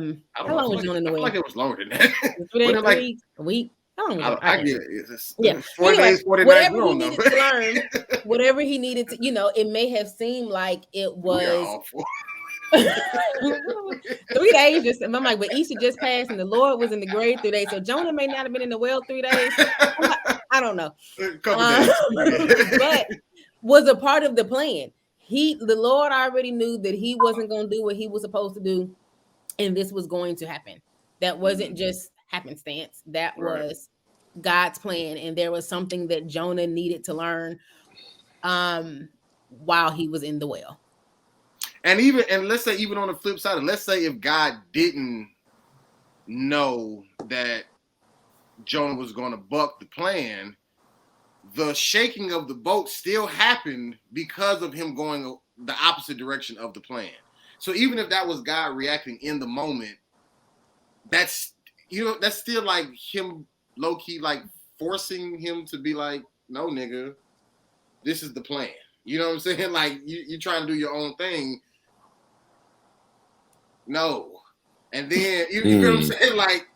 long was Jonah in the whale? I feel like it was longer than that. 3 days, 3 weeks, a week. How long was I get it. It's 40 days, 40 nights. Whatever he needed to learn, whatever he needed to, it may have seemed like it was 3 days. Just I'm like, but Easter just passed, and the Lord was in the grave 3 days. So Jonah may not have been in the well 3 days. I don't know. But was a part of the plan. The Lord already knew that he wasn't going to do what he was supposed to do, and this was going to happen. That wasn't just happenstance. That was God's plan, and there was something that Jonah needed to learn while he was in the well. And let's say even on the flip side, let's say if God didn't know that Jonah was going to buck the plan, the shaking of the boat still happened because of him going the opposite direction of the plan. So even if that was God reacting in the moment, that's still like him low key like forcing him to be like, no, nigga, this is the plan. You know what I'm saying? Like you trying to do your own thing. No. And then you know what I'm saying? Like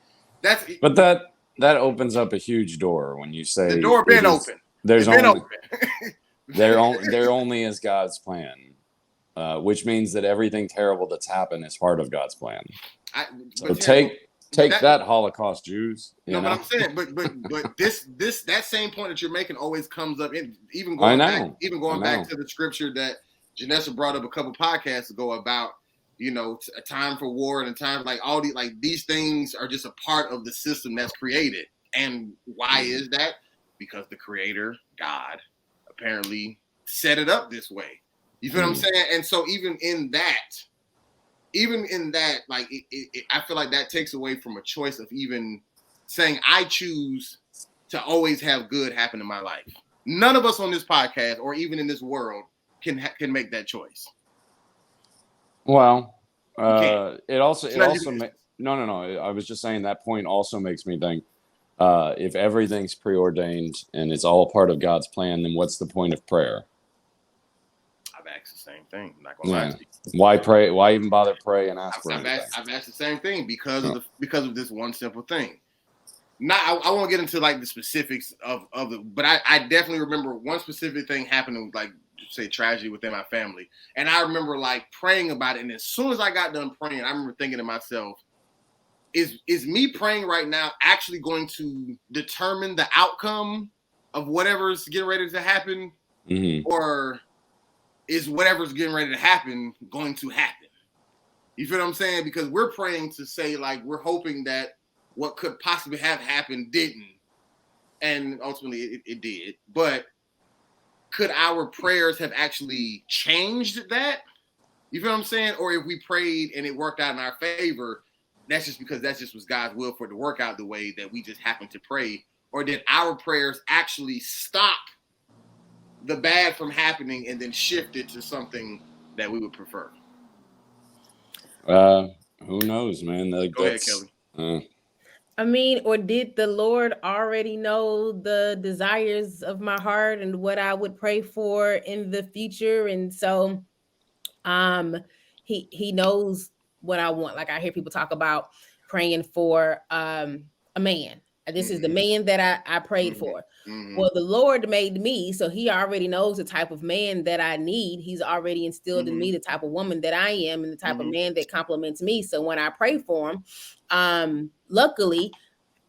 but that opens up a huge door when you say the door been open. There open. only is God's plan, which means that everything terrible that's happened is part of God's plan. So take that Holocaust Jews. But I'm saying, but that same point that you're making always comes up, even going back to the scripture that Janessa brought up a couple podcasts ago about, a time for war and a time like all these things are just a part of the system that's created. And why is that? Because the Creator, God, apparently set it up this way. You feel what I'm saying? And so even in that, like I feel like that takes away from a choice of even saying I choose to always have good happen in my life. None of us on this podcast or even in this world can make that choice. Well, it also no. I was just saying that point also makes me think if everything's preordained and it's all part of God's plan, then what's the point of prayer? I've asked the same thing. I'm not gonna lie to you. Why pray? Why even bother pray and ask for anything? I've asked the same thing because of this one simple thing. Not I won't get into like the specifics of it, but I definitely remember one specific thing happening, like say tragedy within my family, and I remember like praying about it. And as soon as I got done praying, I remember thinking to myself, "Is me praying right now actually going to determine the outcome of whatever's getting ready to happen, or is whatever's getting ready to happen going to happen?" You feel what I'm saying? Because we're praying to say, like, we're hoping that what could possibly have happened didn't. And ultimately it did. But could our prayers have actually changed that? You feel what I'm saying? Or if we prayed and it worked out in our favor, that's just because that's just was God's will for it to work out the way that we just happened to pray. Or did our prayers actually stop the bad from happening and then shift it to something that we would prefer? Who knows, man? Like, Go ahead, Kelly. I mean, or did the Lord already know the desires of my heart and what I would pray for in the future? And so he knows what I want. Like I hear people talk about praying for a man. This is the man that I prayed for. Well, the Lord made me, so he already knows the type of man that I need. He's already instilled in me the type of woman that I am and the type of man that compliments me. So when I pray for him, luckily,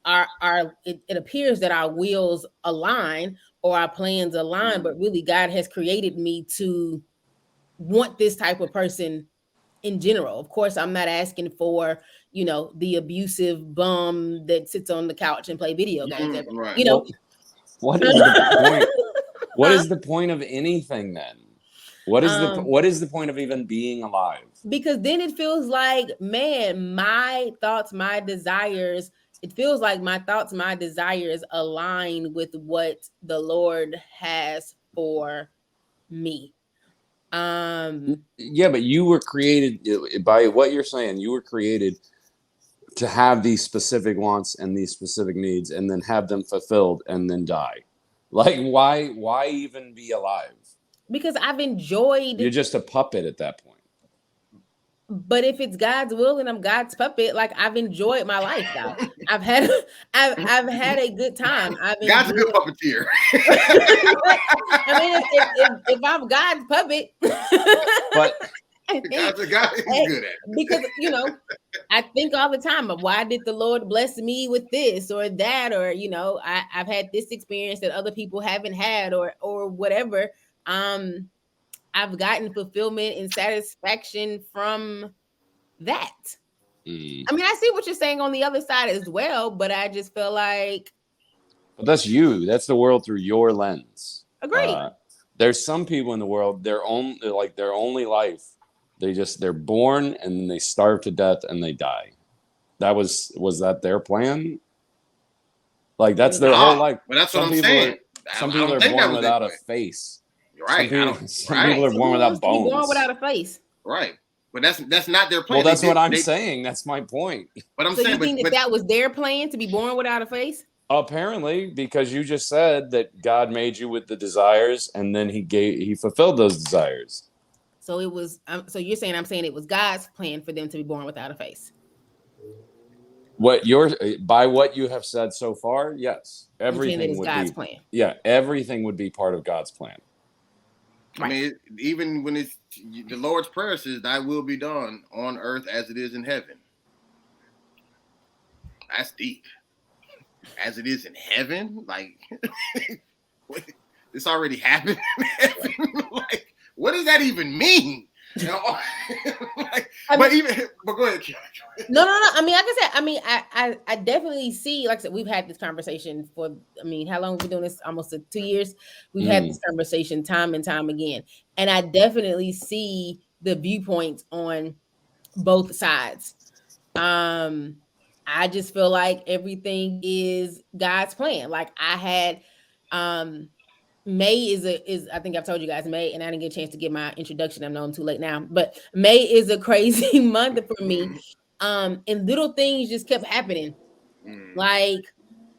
it appears that our wills align or our plans align, but really God has created me to want this type of person in general. Of course, I'm not asking for, the abusive bum that sits on the couch and play video games. Right. What is the point? What is the point of anything then? What is the point of even being alive? Because then it feels like, man, my thoughts, my desires, it feels like my thoughts, my desires align with what the Lord has for me. Yeah, but you were created by what you're saying. You were created to have these specific wants and these specific needs, and then have them fulfilled, and then die. Like, why even be alive? Because I've enjoyed. You're just a puppet at that point. But if it's God's will and I'm God's puppet, like I've enjoyed my life now. I've had a good time. God's a good puppeteer. I mean, if I'm God's puppet, but God's good at it. Because I think all the time of why did the Lord bless me with this or that, or I've had this experience that other people haven't had, or whatever. I've gotten fulfillment and satisfaction from that. I mean, I see what you're saying on the other side as well, but I just feel like. But that's you. That's the world through your lens. Agreed. There's some people in the world, their only life, they're born and they starve to death and they die. Was that their plan? Like that's their whole life. But that's what I'm saying. Some people are born without a face. Right. Some people are born without bones. Born without a face. Right. But that's not their plan. Well, that's what I'm saying. That's my point. But I'm saying, you think that was their plan to be born without a face? Apparently, because you just said that God made you with the desires, and then He fulfilled those desires. So it was. So you're saying I'm saying it was God's plan for them to be born without a face. By what you have said so far, yes, everything would God's be plan. Yeah, everything would be part of God's plan. Right. I mean, even when it's the Lord's Prayer says, "Thy will be done on earth as it is in heaven." That's deep. As it is in heaven, like this already happened in heaven. Like, what does that even mean? But go ahead, Kelly. No. I mean, like I said, I definitely see. Like I said, we've had this conversation for. I mean, how long have we been doing this? Almost 2 years. We've had this conversation time and time again, and I definitely see the viewpoints on both sides. I just feel like everything is God's plan. Like I had, May is I think I've told you guys May, and I didn't get a chance to get my introduction. I know I'm too late now, but May is a crazy month for me. And little things just kept happening, like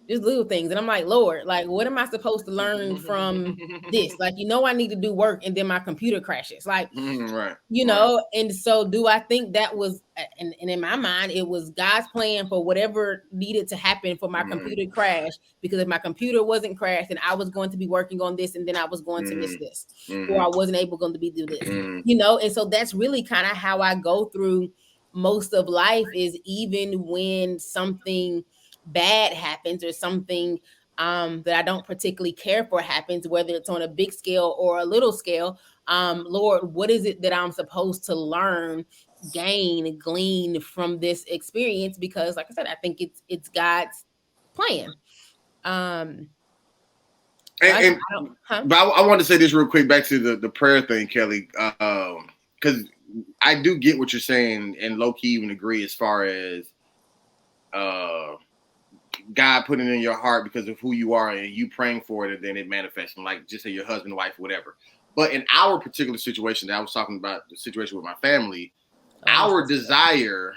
just little things, and I'm like, Lord, like what am I supposed to learn from this? Like, I need to do work, and then my computer crashes, like, right. And so do I think that was, and in my mind, it was God's plan for whatever needed to happen for my computer crash, because if my computer wasn't crashed, then I was going to be working on this, and then I was going to miss this, or I wasn't able to do this, and so that's really kind of how I go through most of life, is even when something bad happens or something that I don't particularly care for happens, whether it's on a big scale or a little scale, Lord, what is it that I'm supposed to learn, gain, glean from this experience? Because like I said, I think it's God's plan. But I want to say this real quick back to the prayer thing, Kelly, because I do get what you're saying, and low key even agree as far as God putting it in your heart because of who you are and you praying for it, and then it manifests, like just say your husband, wife, whatever. But in our particular situation that I was talking about, the situation with my family, our desire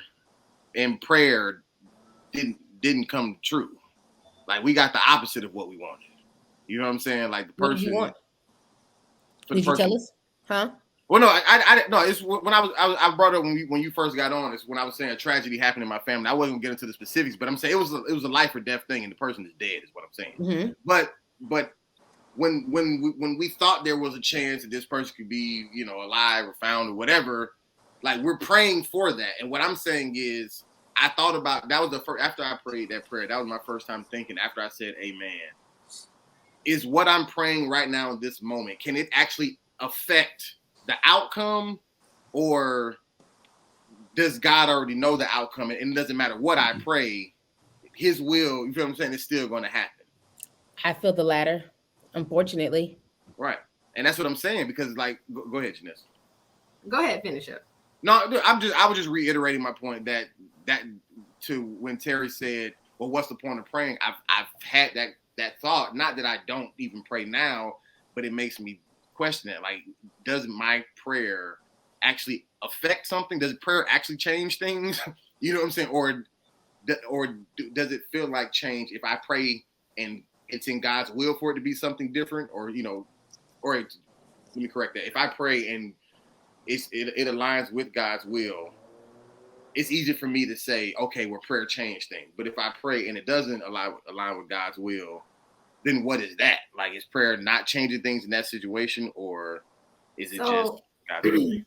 and prayer didn't come true. Like we got the opposite of what we wanted. You know what I'm saying? Like the person. What did you want? Did you tell us? Huh? Well, no, I no. It's when I brought up when you first got on. It's when I was saying a tragedy happened in my family. I wasn't getting into the specifics, but I'm saying it was a life or death thing, and the person is dead. Is what I'm saying. Mm-hmm. But when we thought there was a chance that this person could be, alive or found or whatever, like we're praying for that. And what I'm saying is, I thought about that was the first after I prayed that prayer. That was my first time thinking after I said Amen. Is what I'm praying right now in this moment, can it actually affect the outcome, or does God already know the outcome, and it doesn't matter what I pray, his will, you feel what I'm saying, is still going to happen? I feel the latter, unfortunately. Right. And that's what I'm saying, because like, go ahead, Janessa. Go ahead, finish up. No, I was just reiterating my point that to when Terry said, well, what's the point of praying? I've had that thought, not that I don't even pray now, but it makes me question it. Like, does my prayer actually affect something? Does prayer actually change things? You know what I'm saying? Or does it feel like change if I pray and it's in God's will for it to be something different? Or let me correct that. If I pray and it aligns with God's will, it's easy for me to say, okay, well, prayer changed things. But if I pray and it doesn't align with God's will, then what is that? Like, is prayer not changing things in that situation, or is it just God's will?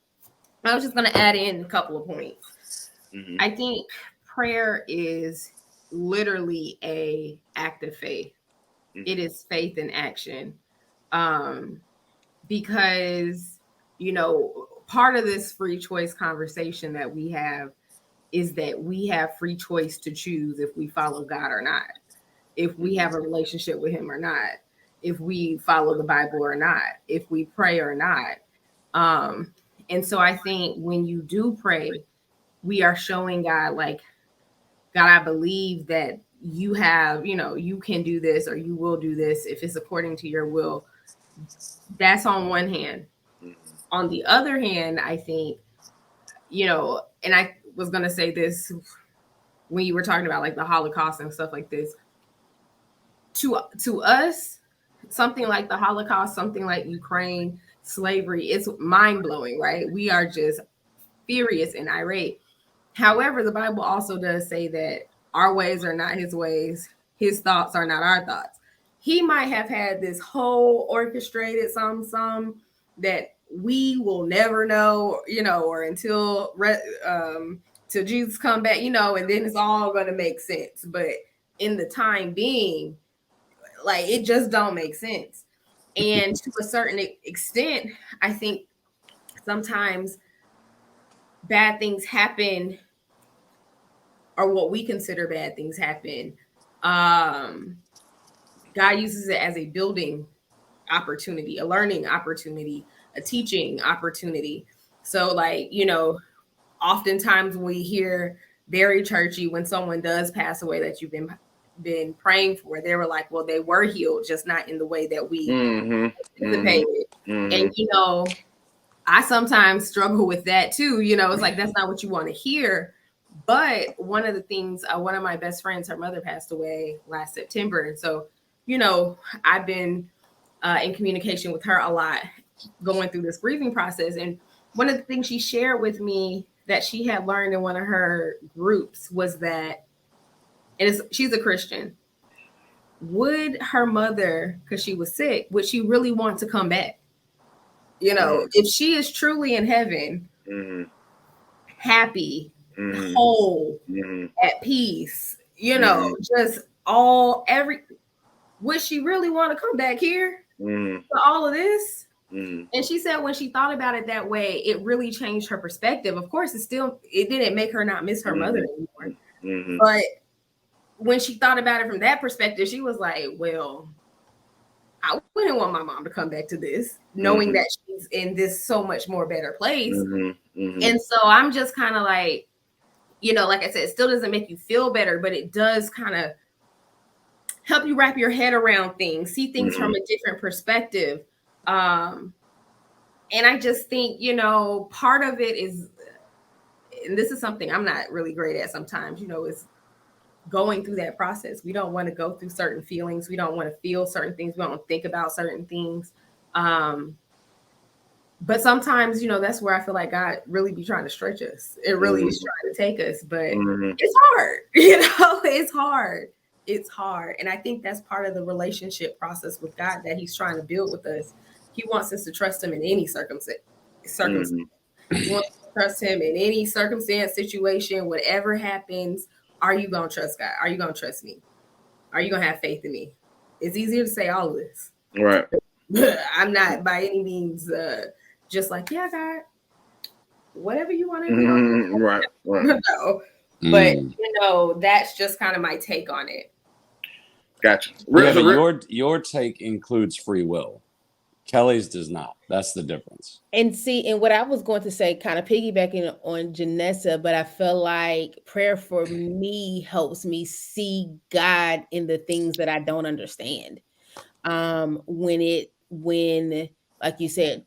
I was just going to add in a couple of points. Mm-hmm. I think prayer is literally an act of faith. Mm-hmm. It is faith in action. Because, part of this free choice conversation that we have is that we have free choice to choose if we follow God or not, if we have a relationship with him or not, if we follow the Bible or not, if we pray or not. And so I think when you do pray, we are showing God, like, God, I believe that you have, you can do this, or you will do this if it's according to your will. That's on one hand. On the other hand, I think, and I was going to say this when you were talking about like the Holocaust and stuff like this. To us, something like the Holocaust, something like Ukraine, slavery, it's mind-blowing, right? We are just furious and irate. However, the Bible also does say that our ways are not his ways, his thoughts are not our thoughts. He might have had this whole orchestrated some that we will never know, or until till Jesus come back, and then it's all going to make sense. But in the time being, like, it just don't make sense. And to a certain extent, I think sometimes bad things happen, or what we consider bad things happen. God uses it as a building opportunity, a learning opportunity, a teaching opportunity. So, like, oftentimes we hear very churchy when someone does pass away that you've been praying for, they were like, well, they were healed, just not in the way that we anticipated. And I sometimes struggle with that too. It's like, that's not what you want to hear. But one of the things, one of my best friends, her mother passed away last September, and so I've been in communication with her a lot going through this grieving process. And one of the things she shared with me that she had learned in one of her groups was that, she's a Christian, would her mother, because she was sick, would she really want to come back? If she is truly in heaven, happy, whole, at peace, just would she really want to come back here for all of this? And she said when she thought about it that way, it really changed her perspective. Of course, it didn't make her not miss her mother anymore. But when she thought about it from that perspective, she was like, well, I wouldn't want my mom to come back to this, knowing that she's in this so much more better place. And so I'm just kind of like, you know, like I said, it still doesn't make you feel better, but it does kind of help you wrap your head around things, see things from a different perspective. And I just think, you know, part of it is, and this is something I'm not really great at sometimes, you know, is going through that process. We don't want to go through certain feelings. We don't want to feel certain things. We don't think about certain things. But sometimes, you know, that's where I feel like God really be trying to stretch us. It really is trying to take us, but it's hard, you know, it's hard. It's hard. And I think that's part of the relationship process with God that he's trying to build with us. He wants us to trust him in any circumstance. He wants to trust him in any circumstance, situation, whatever happens. Are you going to trust God? Are you going to trust me? Are you going to have faith in me? It's easier to say all of this. Right. I'm not by any means just like, yeah, God, whatever you want to do. Right. No. But, you know, that's just kind of my take on it. Gotcha. Yeah, but your take includes free will. Kellie's does not. That's the difference. And see, and what I was going to say, kind of piggybacking on Janessa, but I feel like prayer for me helps me see God in the things that I don't understand. When, like you said,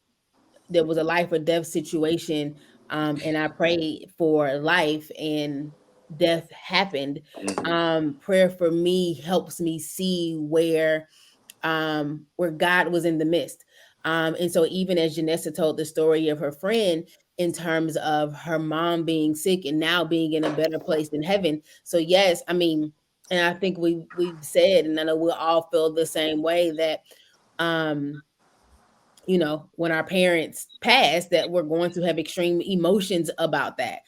there was a life or death situation, and I prayed for life and death happened. Prayer for me helps me see where God was in the midst. And so even as Janessa told the story of her friend in terms of her mom being sick and now being in a better place in heaven. So yes, I mean, and I think we've said, and I know we'll all feel the same way that, you know, when our parents pass, that we're going to have extreme emotions about that.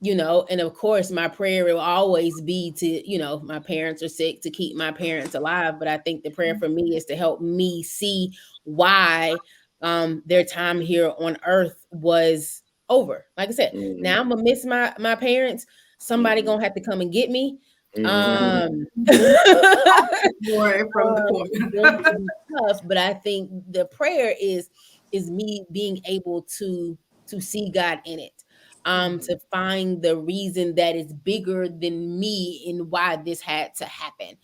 You know, and of course, my prayer will always be to, you know, my parents are sick, to keep my parents alive. But I think the prayer for me is to help me see why their time here on earth was over. Like I said, now I'm gonna miss my parents. Somebody gonna have to come and get me. Tough, but I think the prayer is me being able to see God in it. To find the reason that is bigger than me and why this had to happen.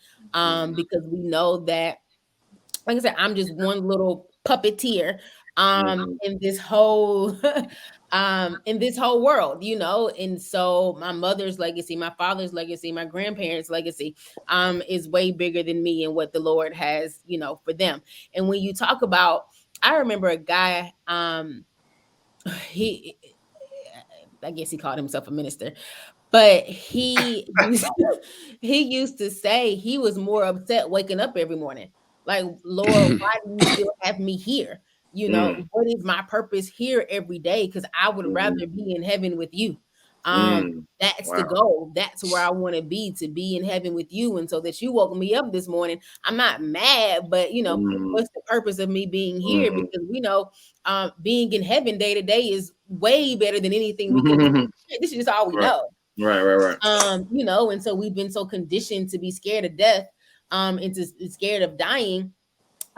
Because we know that, like I said, I'm just one little puppeteer in this whole world, you know. And so my mother's legacy, my father's legacy, my grandparents' legacy is way bigger than me and what the Lord has, you know, for them. And when you talk about, I remember a guy, I guess he called himself a minister, but he used to say he was more upset waking up every morning. Like, Lord, why do you still have me here? You know, what is my purpose here every day? Because I would rather be in heaven with you. That's the goal. That's where I want to be in heaven with you. And so that you woke me up this morning, I'm not mad, but you know, what's the purpose of me being here? Because we know being in heaven day to day is way better than anything we can. This is just all we know. Right. You know, and so we've been so conditioned to be scared of death, and to scared of dying.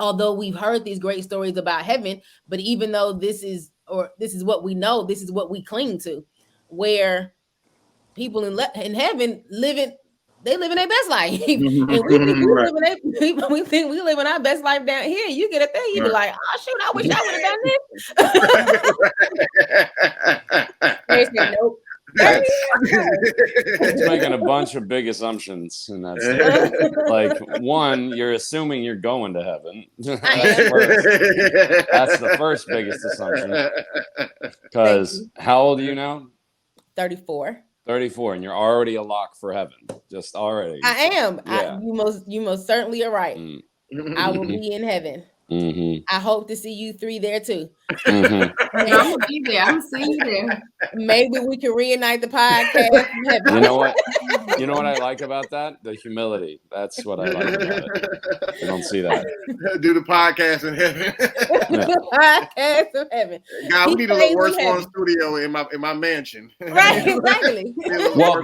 Although we've heard these great stories about heaven, but even though this is what we know, this is what we cling to, where people in heaven living their best life, and we think we living our best life down here. You get a thing, you be like, oh shoot, I wish I would have done this. They said, nope. It's making a bunch of big assumptions in that statement. Like, one, you're assuming you're going to heaven. That's the first biggest assumption. Because how old are you now? 34. 34, and you're already a lock for heaven. Just already. I am. Yeah. You most certainly are right. I will be in heaven. I hope to see you three there too. I'm gonna be there. I'm gonna see you there. Maybe we can reunite the podcast. You know what? You know what I like about that? The humility. That's what I like about it. You don't see that. Do the podcast in heaven. The podcast of heaven. God, we need a little worse one studio in my mansion. Right, exactly. Well,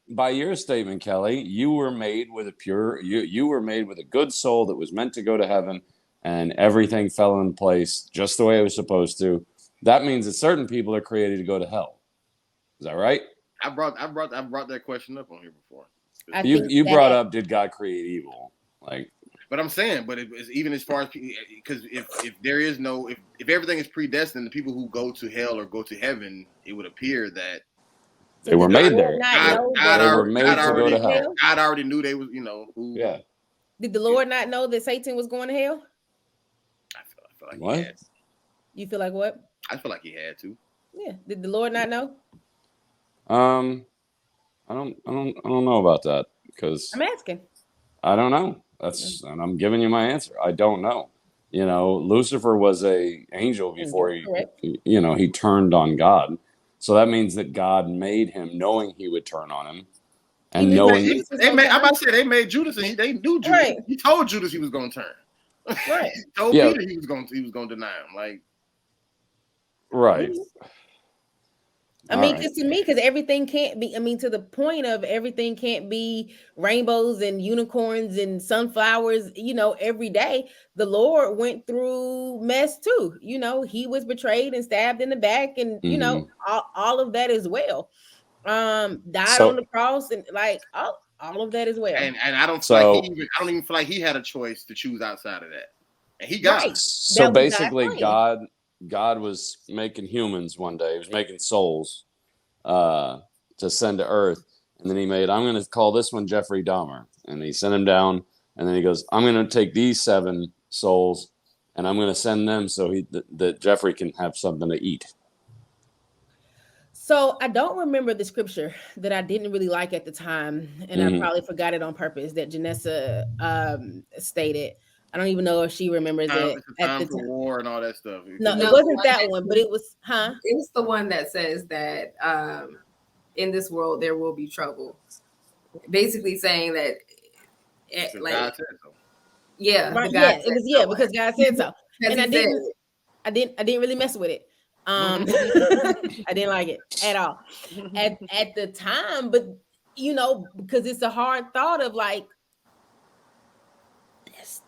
by your statement, Kelly, you were made with you were made with a good soul that was meant to go to heaven, and everything fell in place just the way it was supposed to. That means that certain people are created to go to hell. Is that right? I brought that question up on here before. You brought up, did God create evil? Like, but I'm saying, but it's even as far as, because if there is no, if everything is predestined, the people who go to hell or go to heaven, it would appear that they were made there. They were made to go to hell. God already knew they was, who. Yeah. Did the Lord not know that Satan was going to hell? I feel like what? He had to. You feel like what? I feel like he had to. Yeah. Did the Lord not know? I don't know about that, because I'm asking. I don't know. And I'm giving you my answer. I don't know. Lucifer was an angel before he turned on God. So that means that God made him knowing he would turn on him, and knowing they made Judas, and they knew Judas. Right. He told Judas he was going to turn. Right. He told Peter he was going to deny him. Like, right. I mean, because everything can't be, to the point of everything can't be rainbows and unicorns and sunflowers, every day. The Lord went through mess too. He was betrayed and stabbed in the back, and, all of that as well. Died on the cross, and like all of that as well. And I don't feel I don't even feel like he had a choice to choose outside of that. And he got it. So basically, God was making humans one day. He was making souls to send to Earth. And then I'm going to call this one Jeffrey Dahmer. And he sent him down. And then he goes, I'm going to take these 7 souls and I'm going to send them so that Jeffrey can have something to eat. So I don't remember the scripture that I didn't really like at the time. And I probably forgot it on purpose that Janessa stated. I don't even know if she remembers it. At the time. War and all that stuff. No, it wasn't that one, but it was, It's the one that says that in this world there will be trouble. Basically saying that, God said so. Yeah, right, it was because God said so, and I didn't really mess with it. I didn't like it at all at the time, but because it's a hard thought of like.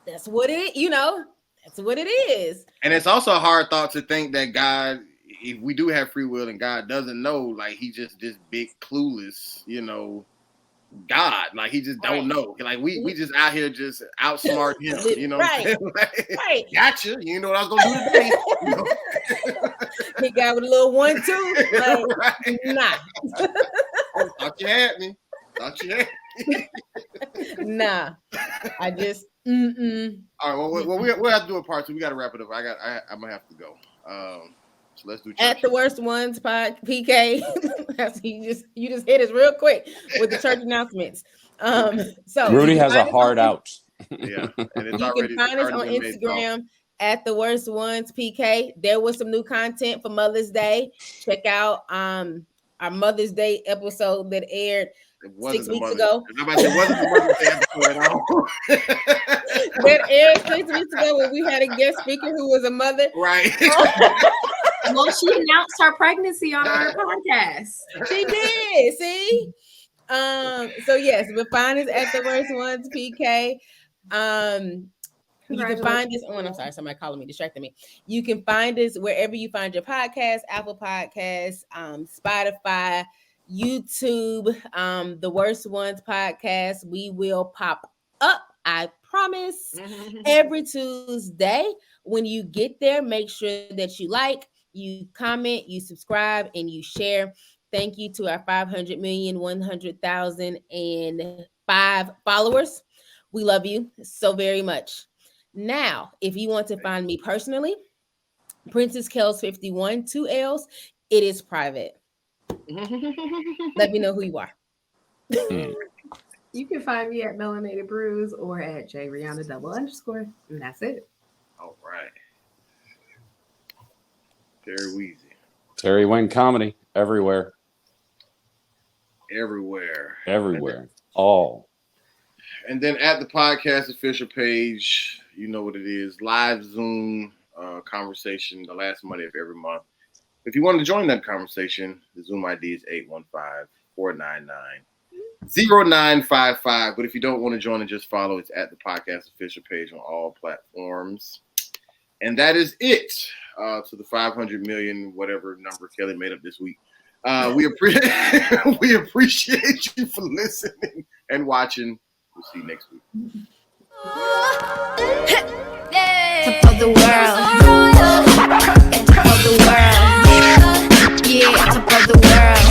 That's what that's what it is. And it's also a hard thought to think that God, if we do have free will and God doesn't know, like he just this big clueless, God, like he just don't know. Like we just out here just outsmart him, Right. Right. Gotcha. You know what I was gonna do today. He got with a little 1-2. Like, nah. Thought you had me. Nah. I just All right. Well, we'll have to do a part 2. We got to wrap it up. I'm gonna have to go. So let's do church. At the worst ones, PK. you just hit us real quick with the church announcements. So Rudy has a hard out. Yeah, and you can find us on Instagram at the worst ones, PK. There was some new content for Mother's Day. Check out our Mother's Day episode that aired 6 weeks ago. It wasn't the Mother's Day episode at all. That aired 6 weeks ago when we had a guest speaker who was a mother. Right. Well, she announced her pregnancy on our podcast. She did. See? So yes, but find us at the worst ones, PK. You can find us on, I'm sorry, somebody calling me, distracting me. You can find us wherever you find your podcast, Apple Podcasts, Spotify, YouTube, the Worst Ones podcast. We will pop up, I promise, every Tuesday. When you get there, make sure that you like, you comment, you subscribe, and you share. Thank you to our 500,100,005 followers. We love you so very much. Now, if you want to find me personally, Princess Kells 51, 2 L's, it is private. Let me know who you are. You can find me at Melanated Brews or at JRihanna__. And that's it. All right. Terry Weezy. Terry Wayne Comedy everywhere. Everywhere. All. And then at the podcast official page, you know what it is. Live Zoom conversation the last Monday of every month. If you want to join that conversation, the Zoom ID is 815-499-0955. But if you don't want to join and just follow, it's at the podcast official page on all platforms. And that is it to the 500 million, whatever number Kelly made up this week. We appreciate you for listening and watching. We'll see you next week. Top of the world. Top of the world. Yeah, top of the world.